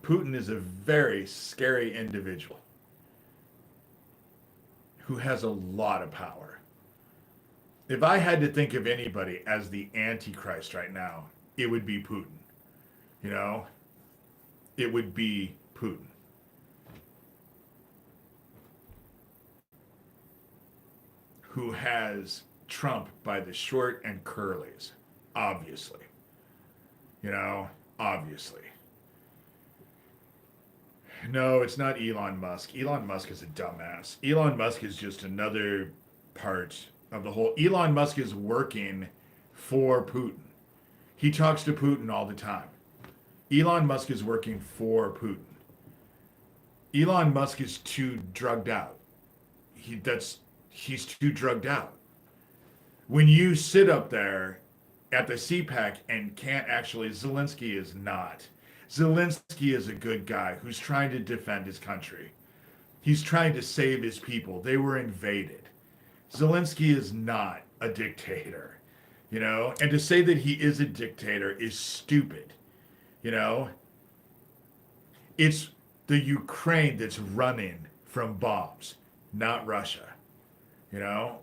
Putin is a very scary individual who has a lot of power. If I had to think of anybody as the Antichrist right now, it would be Putin. You know, it would be Putin. Who has Trump by the short and curlies, obviously. You know, obviously. No, it's not Elon Musk. Elon Musk is a dumbass. Elon Musk is just another part of the whole. Elon Musk is working for Putin. He talks to Putin all the time. Elon Musk is working for Putin. Elon Musk is too drugged out. He's too drugged out. When you sit up there at the CPAC and can't actually, Zelensky is not. Zelensky is a good guy who's trying to defend his country. He's trying to save his people. They were invaded. Zelensky is not a dictator, you know? And to say that he is a dictator is stupid, you know? It's the Ukraine that's running from bombs, not Russia, you know?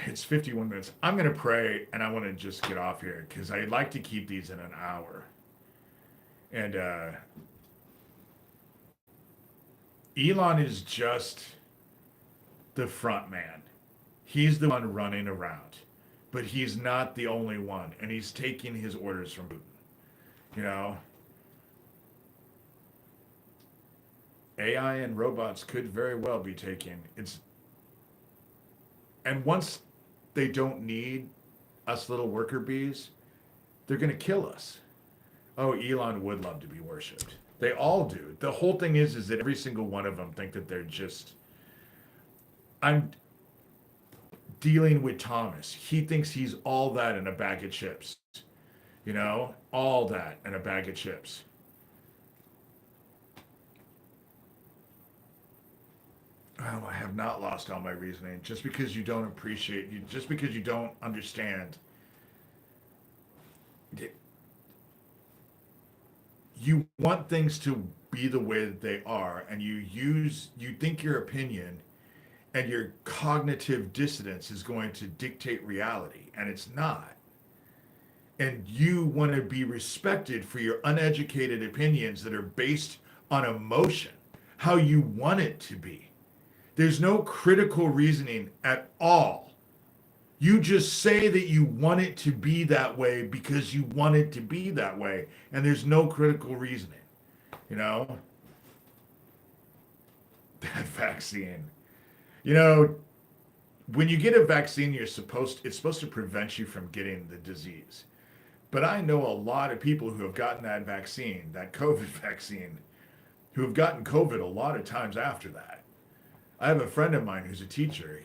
It's 51 minutes. I'm going to pray and I want to just get off here because I'd like to keep these in an hour. And Elon is just the front man. He's the one running around, but he's not the only one. And he's taking his orders from Putin. You know, AI and robots could very well be taken. And once they don't need us little worker bees, they're going to kill us. Oh, Elon would love to be worshipped. They all do. The whole thing is that every single one of them think that they're just. I'm dealing with Thomas. He thinks he's all that in a bag of chips. You know, all that in a bag of chips. Oh, I have not lost all my reasoning. Just because you don't appreciate you, just because you don't understand, you want things to be the way that they are, and you think your opinion and your cognitive dissonance is going to dictate reality, and it's not. And you want to be respected for your uneducated opinions that are based on emotion, how you want it to be. There's no critical reasoning at all. You just say that you want it to be that way because you want it to be that way, and there's no critical reasoning. You know? That vaccine. You know, when you get a vaccine, it's supposed to prevent you from getting the disease. But I know a lot of people who have gotten that vaccine, that COVID vaccine, who have gotten COVID a lot of times after that. I have a friend of mine who's a teacher.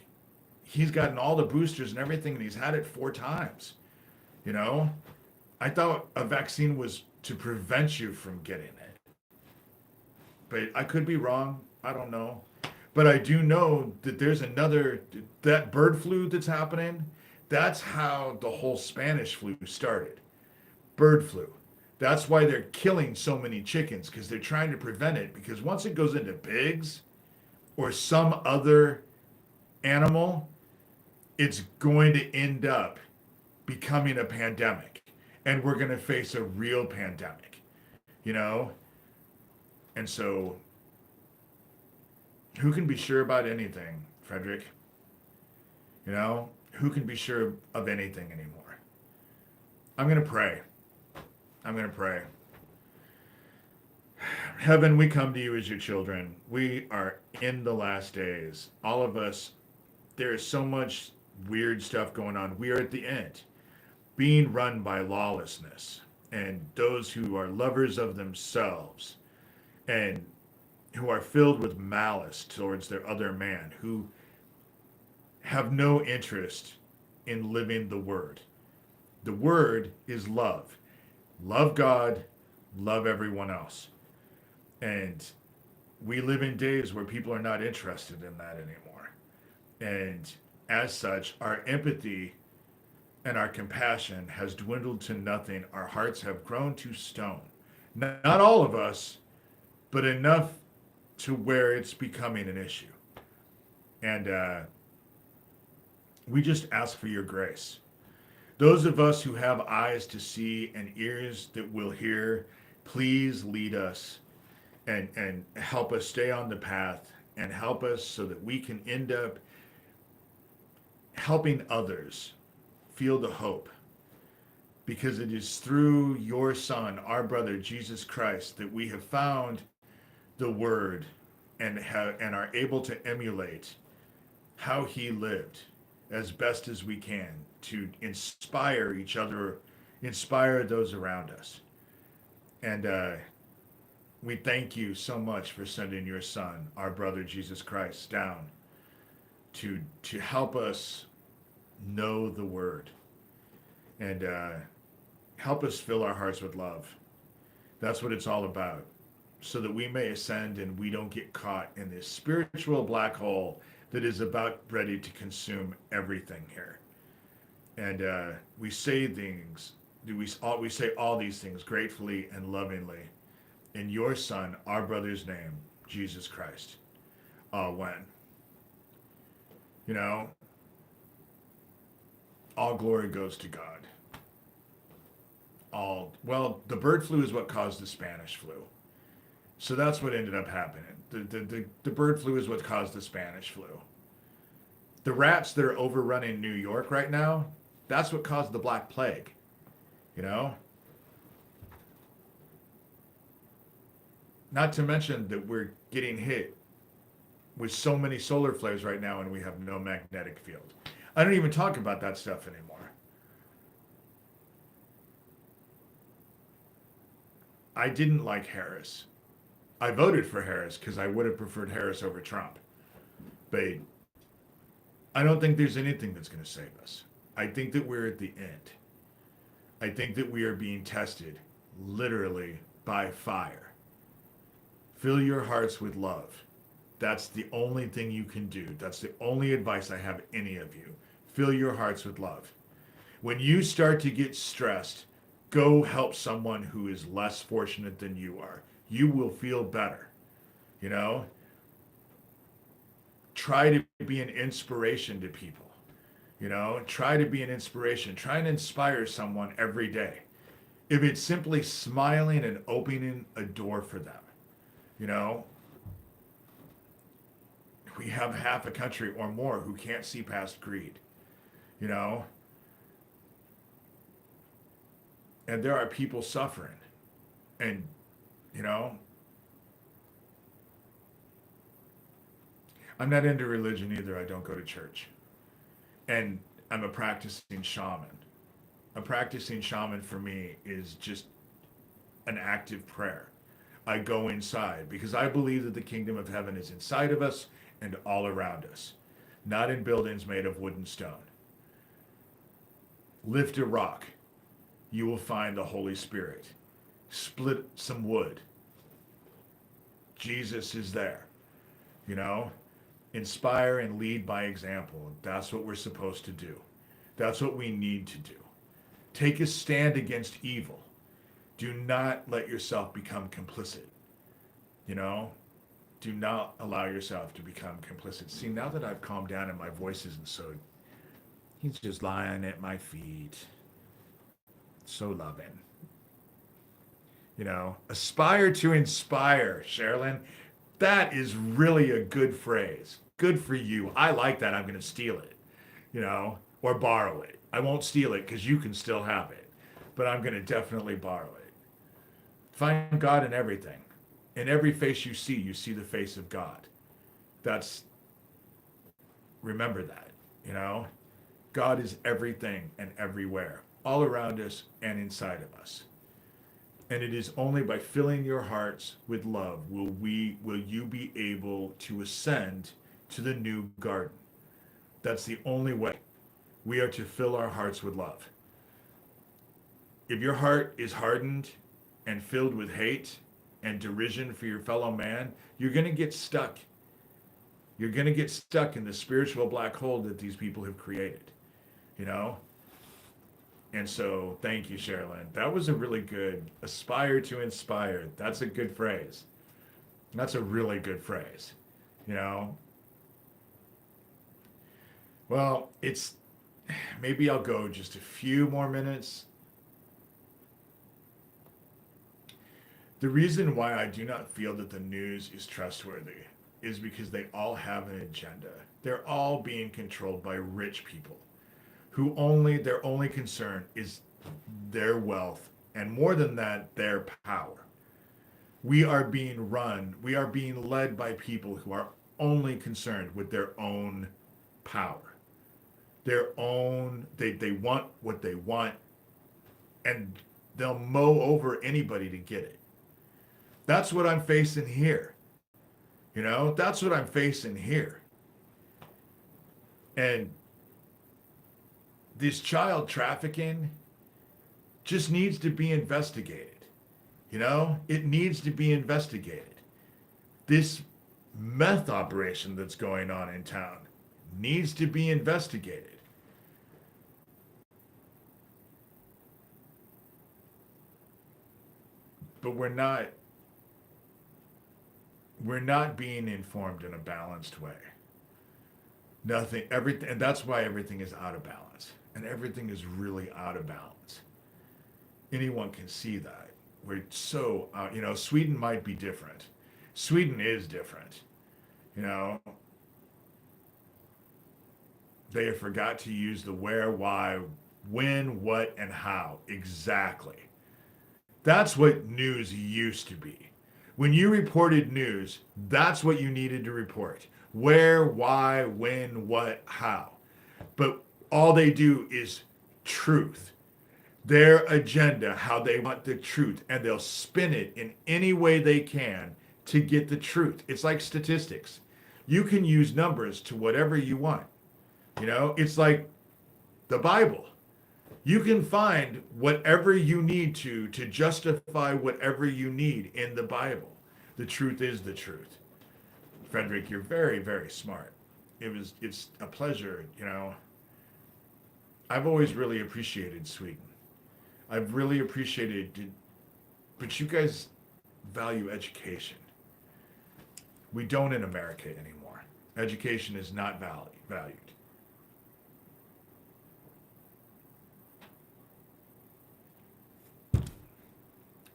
He's gotten all the boosters and everything, and he's had it 4 times. You know, I thought a vaccine was to prevent you from getting it, but I could be wrong. I don't know, but I do know that there's that bird flu that's happening. That's how the whole Spanish flu started. Bird flu. That's why they're killing so many chickens, because they're trying to prevent it. Because once it goes into pigs or some other animal, it's going to end up becoming a pandemic, and we're going to face a real pandemic, you know? And so who can be sure about anything, Frederick? You know, who can be sure of anything anymore? I'm going to pray. I'm going to pray. Heaven, we come to you as your children. We are in the last days. All of us, there is so much weird stuff going on. We are at the end, being run by lawlessness and those who are lovers of themselves and who are filled with malice towards their other man, who have no interest in living the word. The word is love. Love God, love everyone else. And we live in days where people are not interested in that anymore. And as such, our empathy and our compassion has dwindled to nothing. Our hearts have grown to stone. Not all of us, but enough to where it's becoming an issue. And we just ask for your grace. Those of us who have eyes to see and ears that will hear, please lead us and help us stay on the path and help us so that we can end up helping others feel the hope, because it is through your Son, our brother Jesus Christ, that we have found the word and are able to emulate how he lived as best as we can to inspire each other, inspire those around us. And we thank you so much for sending your son, our brother Jesus Christ, down to help us know the word and help us fill our hearts with love. That's what it's all about, so that we may ascend and we don't get caught in this spiritual black hole that is about ready to consume everything here. And we say things, we say all these things gratefully and lovingly in your son, our brother's name, Jesus Christ. When, you know, all glory goes to God. The bird flu is what caused the Spanish flu. So that's what ended up happening. The bird flu is what caused the Spanish flu. The rats that are overrunning New York right now, that's what caused the Black Plague. You know? Not to mention that we're getting hit with so many solar flares right now and we have no magnetic field. I don't even talk about that stuff anymore. I didn't like Harris. I voted for Harris because I would have preferred Harris over Trump. But I don't think there's anything that's going to save us. I think that we're at the end. I think that we are being tested literally by fire. Fill your hearts with love. That's the only thing you can do. That's the only advice I have any of you. Fill your hearts with love. When you start to get stressed, go help someone who is less fortunate than you are. You will feel better. You know? Try to be an inspiration to people. You know? Try to be an inspiration. Try and inspire someone every day. If it's simply smiling and opening a door for them. You know? We have half a country or more who can't see past greed. You know? And there are people suffering. And, you know, I'm not into religion either. I don't go to church. And I'm a practicing shaman. A practicing shaman for me is just an active prayer. I go inside because I believe that the kingdom of heaven is inside of us and all around us, not in buildings made of wood and stone. Lift a rock. You will find the Holy Spirit. Split some wood. Jesus is there. You know? Inspire and lead by example. That's what we're supposed to do. That's what we need to do. Take a stand against evil. Do not let yourself become complicit. You know? Do not allow yourself to become complicit. See, now that I've calmed down and my voice isn't so... He's just lying at my feet. So loving. You know, aspire to inspire, Sherilyn. That is really a good phrase. Good for you. I like that. I'm going to steal it, you know, or borrow it. I won't steal it because you can still have it, but I'm going to definitely borrow it. Find God in everything. In every face you see the face of God. Remember that, you know. God is everything and everywhere, all around us and inside of us. And it is only by filling your hearts with love will you be able to ascend to the new garden. That's the only way. We are to fill our hearts with love. If your heart is hardened and filled with hate and derision for your fellow man, you're going to get stuck. You're going to get stuck in the spiritual black hole that these people have created. You know? And so, thank you, Sherilyn. That was a really good, aspire to inspire. That's a good phrase. That's a really good phrase. You know? Well, maybe I'll go just a few more minutes. The reason why I do not feel that the news is trustworthy is because they all have an agenda. They're all being controlled by rich people who their only concern is their wealth, and more than that, their power. We are being led by people who are only concerned with their own power. their own, they want what they want, and they'll mow over anybody to get it. That's what I'm facing here. That's what I'm facing here. And this child trafficking just needs to be investigated. It needs to be investigated. This meth operation that's going on in town needs to be investigated. But we're not being informed in a balanced way. Nothing, everything, and that's why everything is out of balance. And everything is really out of balance. Anyone can see that. We're so, Sweden might be different. Sweden is different. They have forgot to use the where, why, when, what, and how exactly. That's what news used to be. When you reported news, that's what you needed to report. Where, why, when, what, how. But all they do is truth. Their agenda, how they want the truth, and they'll spin it in any way they can to get the truth. It's like statistics. You can use numbers to whatever you want. It's like the Bible. You can find whatever you need to justify whatever you need in the Bible. The truth is the truth. Frederick, you're very, very smart. It's a pleasure, I've always really appreciated Sweden. I've really appreciated it, but you guys value education. We don't in America anymore. Education is not valued.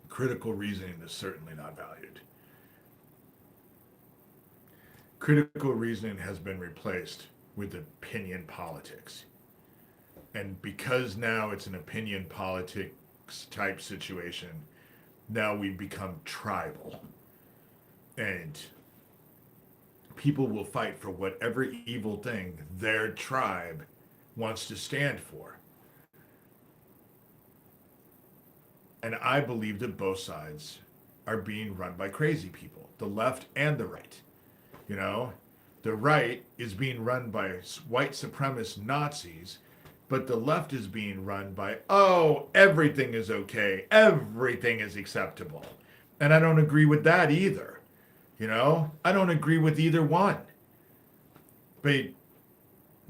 Critical reasoning is certainly not valued. Critical reasoning has been replaced with opinion politics. And because now it's an opinion politics type situation, now we've become tribal. And people will fight for whatever evil thing their tribe wants to stand for. And I believe that both sides are being run by crazy people, the left and the right. The right is being run by white supremacist Nazis, but the left is being run by, everything is okay, everything is acceptable. And I don't agree with that either. I don't agree with either one. But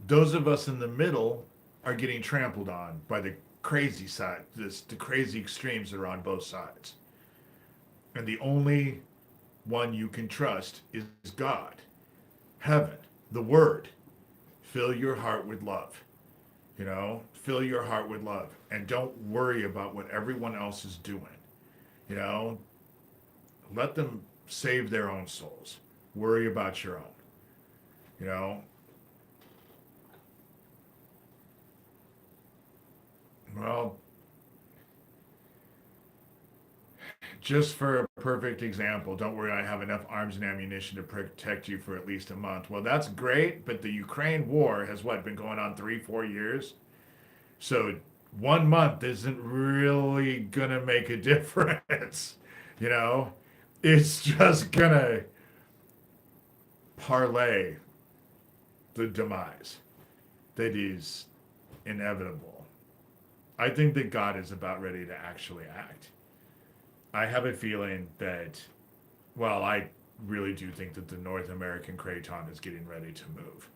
those of us in the middle are getting trampled on by the crazy side, the crazy extremes that are on both sides. And the only one you can trust is God, heaven, the Word. Fill your heart with love. Fill your heart with love. And don't worry about what everyone else is doing. Let them save their own souls. Worry about your own. Well, just for a perfect example, don't worry, I have enough arms and ammunition to protect you for at least a month. Well, that's great, but the Ukraine war has been going on 3-4 years? So 1 month isn't really gonna make a difference. It's just gonna parlay the demise that is inevitable. I think that God is about ready to actually act. I have a feeling that, I really do think that the North American craton is getting ready to move.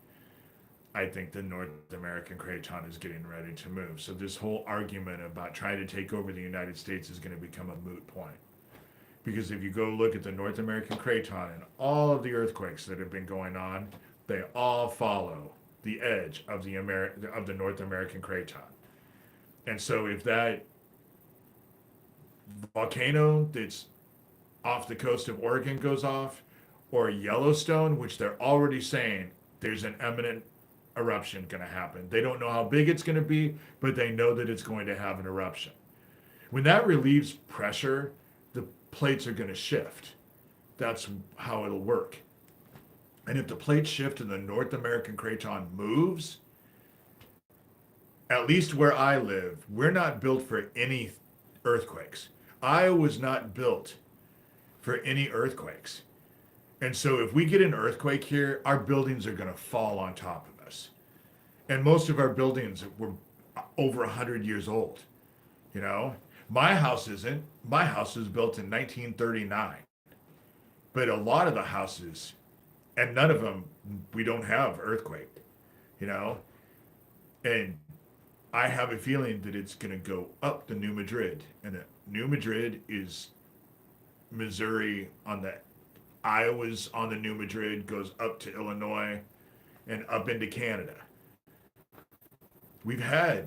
I think the North American craton is getting ready to move. So this whole argument about trying to take over the United States is going to become a moot point. Because if you go look at the North American craton and all of the earthquakes that have been going on, they all follow the edge of the North American craton. And so if that volcano that's off the coast of Oregon goes off, or Yellowstone, which they're already saying there's an imminent eruption going to happen. They don't know how big it's going to be, but they know that it's going to have an eruption. When that relieves pressure, the plates are going to shift. That's how it'll work. And if the plates shift and the North American craton moves, At least where I live, we're not built for any earthquakes. Iowa's not built for any earthquakes. And so if we get an earthquake here, our buildings are going to fall on top of us. And most of our buildings were over 100 years old. You know, my house isn't. My house was built in 1939. But a lot of the houses, and none of them, we don't have earthquake, you know? And I have a feeling that it's going to go up to New Madrid. And New Madrid is Missouri on the, Iowa's on the New Madrid, goes up to Illinois and up into Canada. We've had,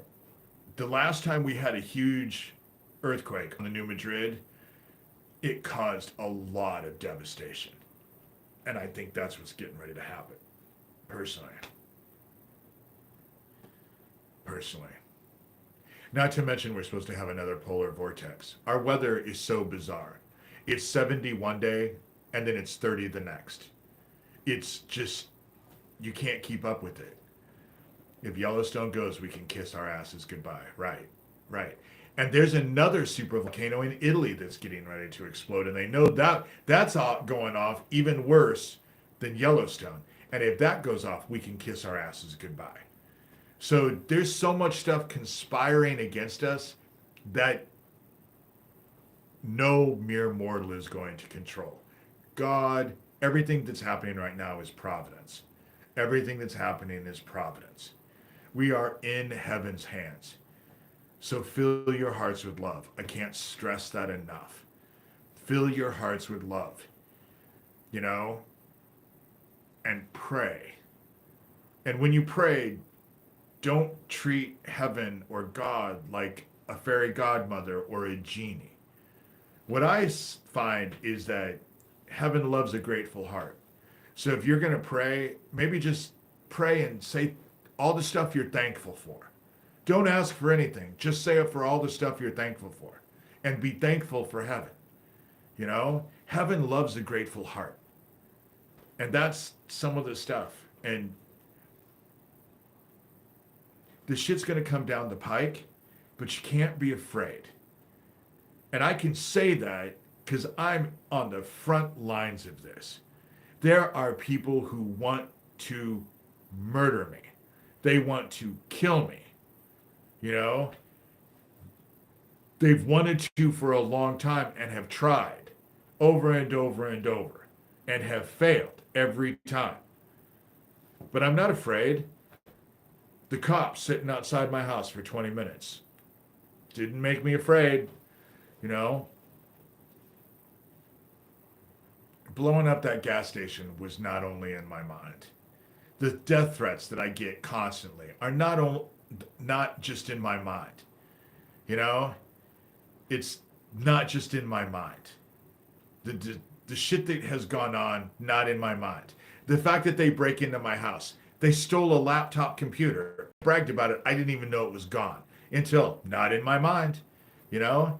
the last time we had a huge earthquake on the New Madrid, it caused a lot of devastation. And I think that's what's getting ready to happen, personally. Not to mention we're supposed to have another polar vortex. Our weather is so bizarre. It's 70 one day, and then it's 30 the next. It's just, you can't keep up with it. If Yellowstone goes, we can kiss our asses goodbye. Right. And there's another supervolcano in Italy that's getting ready to explode, and they know that that's going off even worse than Yellowstone. And if that goes off, we can kiss our asses goodbye. So there's so much stuff conspiring against us that no mere mortal is going to control. God, everything that's happening right now is providence. Everything that's happening is providence. We are in heaven's hands. So fill your hearts with love. I can't stress that enough. Fill your hearts with love, you know, and pray. And when you pray, don't treat heaven or God like a fairy godmother or a genie. What I find is that heaven loves a grateful heart. So if you're going to pray, maybe just pray and say all the stuff you're thankful for. Don't ask for anything. Just say it for all the stuff you're thankful for. And be thankful for heaven. You know, heaven loves a grateful heart. And that's some of the stuff. And the shit's going to come down the pike, but you can't be afraid. And I can say that because I'm on the front lines of this. There are people who want to murder me. They want to kill me. You know, they've wanted to for a long time and have tried over and over and over and have failed every time. But I'm not afraid. The cops sitting outside my house for 20 minutes didn't make me afraid, you know. Blowing up that gas station was not only in my mind. The death threats that I get constantly are not just in my mind. You know, it's not just in my mind. The shit that has gone on, not in my mind. The fact that they break into my house, they stole a laptop computer, bragged about it, I didn't even know it was gone until not in my mind. You know,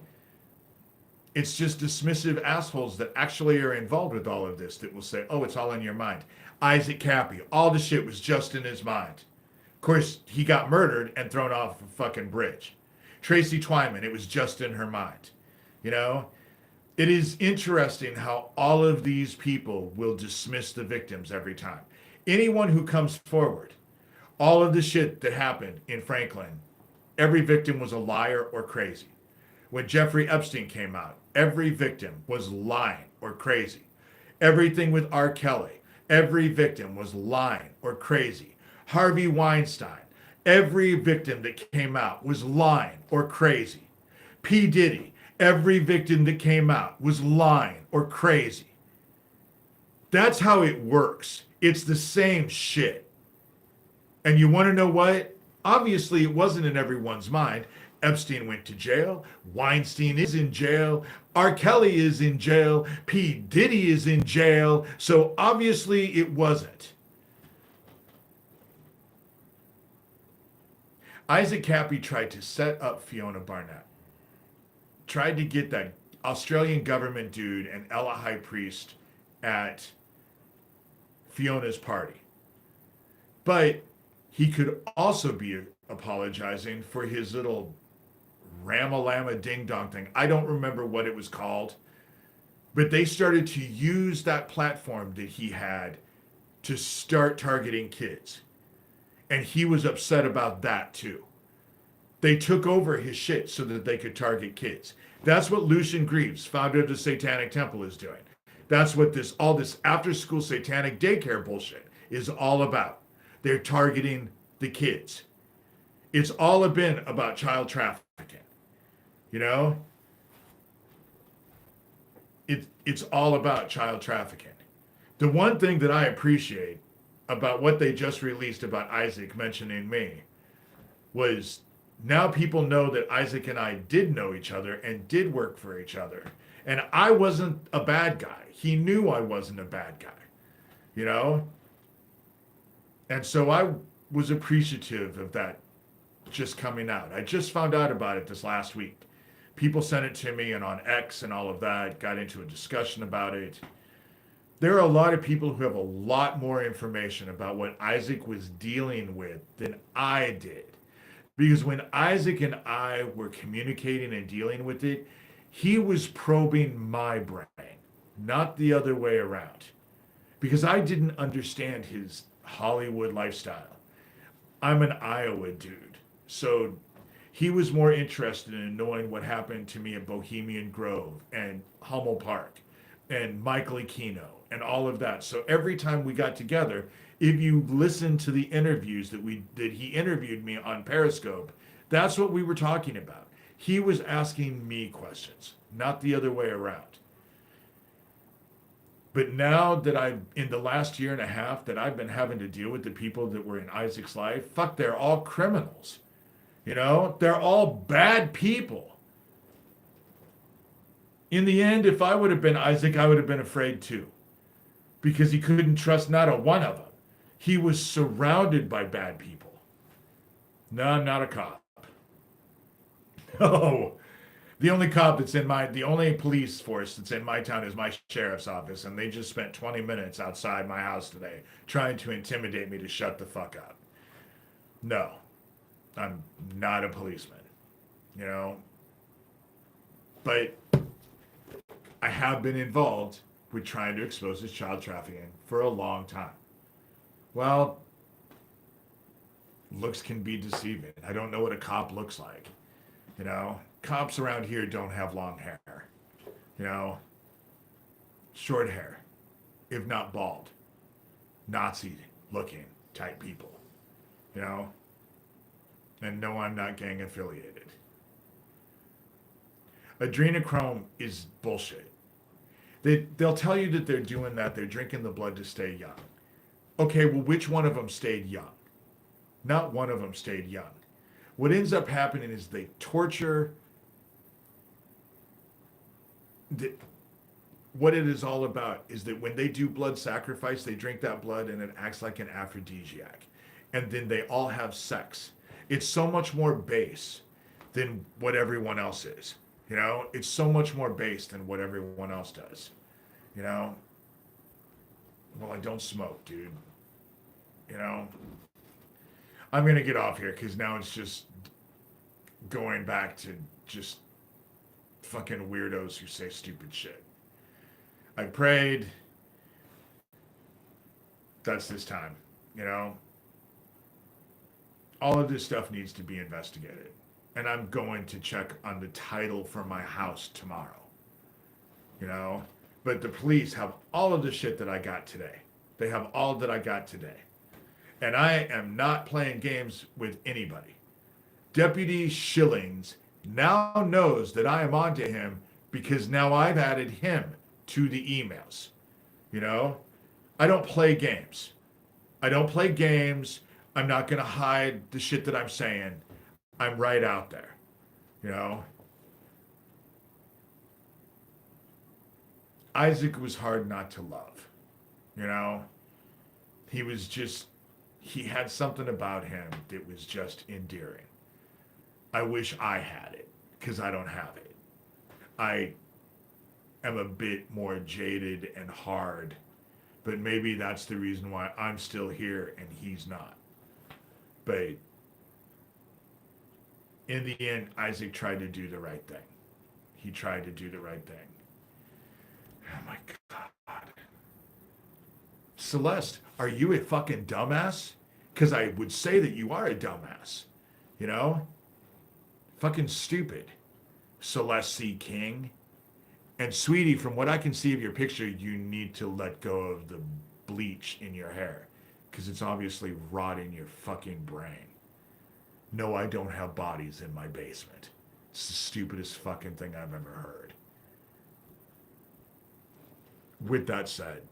it's just dismissive assholes that actually are involved with all of this that will say, oh, it's all in your mind. Isaac Kappy, all the shit was just in his mind. Of course, he got murdered and thrown off a fucking bridge. Tracy Twyman, it was just in her mind. You know, it is interesting how all of these people will dismiss the victims every time. Anyone who comes forward, all of the shit that happened in Franklin, every victim was a liar or crazy. When Jeffrey Epstein came out, every victim was lying or crazy. Everything with R. Kelly, every victim was lying or crazy. Harvey Weinstein, every victim that came out was lying or crazy. P. Diddy, every victim that came out was lying or crazy. That's how it works. It's the same shit. And you want to know what? Obviously, it wasn't in everyone's mind. Epstein went to jail. Weinstein is in jail. R. Kelly is in jail. P. Diddy is in jail. So obviously, it wasn't. Isaac Kappy tried to set up Fiona Barnett. Tried to get that Australian government dude and Ella High Priest at Fiona's party. But he could also be apologizing for his little Ramalama Ding Dong thing. I don't remember what it was called, but they started to use that platform that he had to start targeting kids. And he was upset about that too. They took over his shit so that they could target kids. That's what Lucian Greaves, founder of the Satanic Temple, is doing. That's what all this after school satanic daycare bullshit is all about. They're targeting the kids. It's all been about child trafficking. You know? It's all about child trafficking. The one thing that I appreciate about what they just released about Isaac mentioning me was now people know that Isaac and I did know each other and did work for each other. And I wasn't a bad guy. He knew I wasn't a bad guy, you know? And so I was appreciative of that just coming out. I just found out about it this last week. People sent it to me and on X and all of that, got into a discussion about it. There are a lot of people who have a lot more information about what Isaac was dealing with than I did. Because when Isaac and I were communicating and dealing with it, he was probing my brain, not the other way around. Because I didn't understand his Hollywood lifestyle. I'm an Iowa dude. So he was more interested in knowing what happened to me at Bohemian Grove and Hummel Park and Michael Aquino and all of that. So every time we got together, if you listen to the interviews that he interviewed me on Periscope, that's what we were talking about. He was asking me questions, not the other way around. But now that in the last year and a half that I've been having to deal with the people that were in Isaac's life, fuck, they're all criminals. You know, they're all bad people. In the end, if I would have been Isaac, I would have been afraid too. Because he couldn't trust not a one of them. He was surrounded by bad people. No, I'm not a cop. No. The only police force that's in my town is my sheriff's office, and they just spent 20 minutes outside my house today trying to intimidate me to shut the fuck up. No, I'm not a policeman, you know? But I have been involved with trying to expose this child trafficking for a long time. Well, looks can be deceiving. I don't know what a cop looks like. You know, cops around here don't have long hair. You know, short hair, if not bald. Nazi looking type people. You know? And no, I'm not gang affiliated. Adrenochrome is bullshit. They'll tell you that they're doing that. They're drinking the blood to stay young. Okay, well, which one of them stayed young? Not one of them stayed young. What ends up happening is they torture. What it is all about is that when they do blood sacrifice, they drink that blood and it acts like an aphrodisiac. And then they all have sex. It's so much more base than what everyone else is. You know, it's so much more base than what everyone else does. You know? Well, I don't smoke, dude. You know? I'm going to get off here because now it's just going back to just fucking weirdos who say stupid shit. I prayed. That's this time, you know? All of this stuff needs to be investigated. And I'm going to check on the title for my house tomorrow. You know? But the police have all of the shit that I got today. They have all that I got today. And I am not playing games with anybody. Deputy Schillings now knows that I am onto him because now I've added him to the emails. You know? I don't play games. I don't play games. I'm not going to hide the shit that I'm saying. I'm right out there. You know? Isaac was hard not to love. You know? He had something about him that was just endearing. I wish I had it, because I don't have it. I am a bit more jaded and hard, but maybe that's the reason why I'm still here and he's not. But In the end, Isaac tried to do the right thing. He tried to do the right thing. Oh my God. Celeste, are you a fucking dumbass? Because I would say that you are a dumbass. You know? Fucking stupid. Celeste C. King. And sweetie, from what I can see of your picture, you need to let go of the bleach in your hair. Because it's obviously rotting your fucking brain. No, I don't have bodies in my basement. It's the stupidest fucking thing I've ever heard. With that said,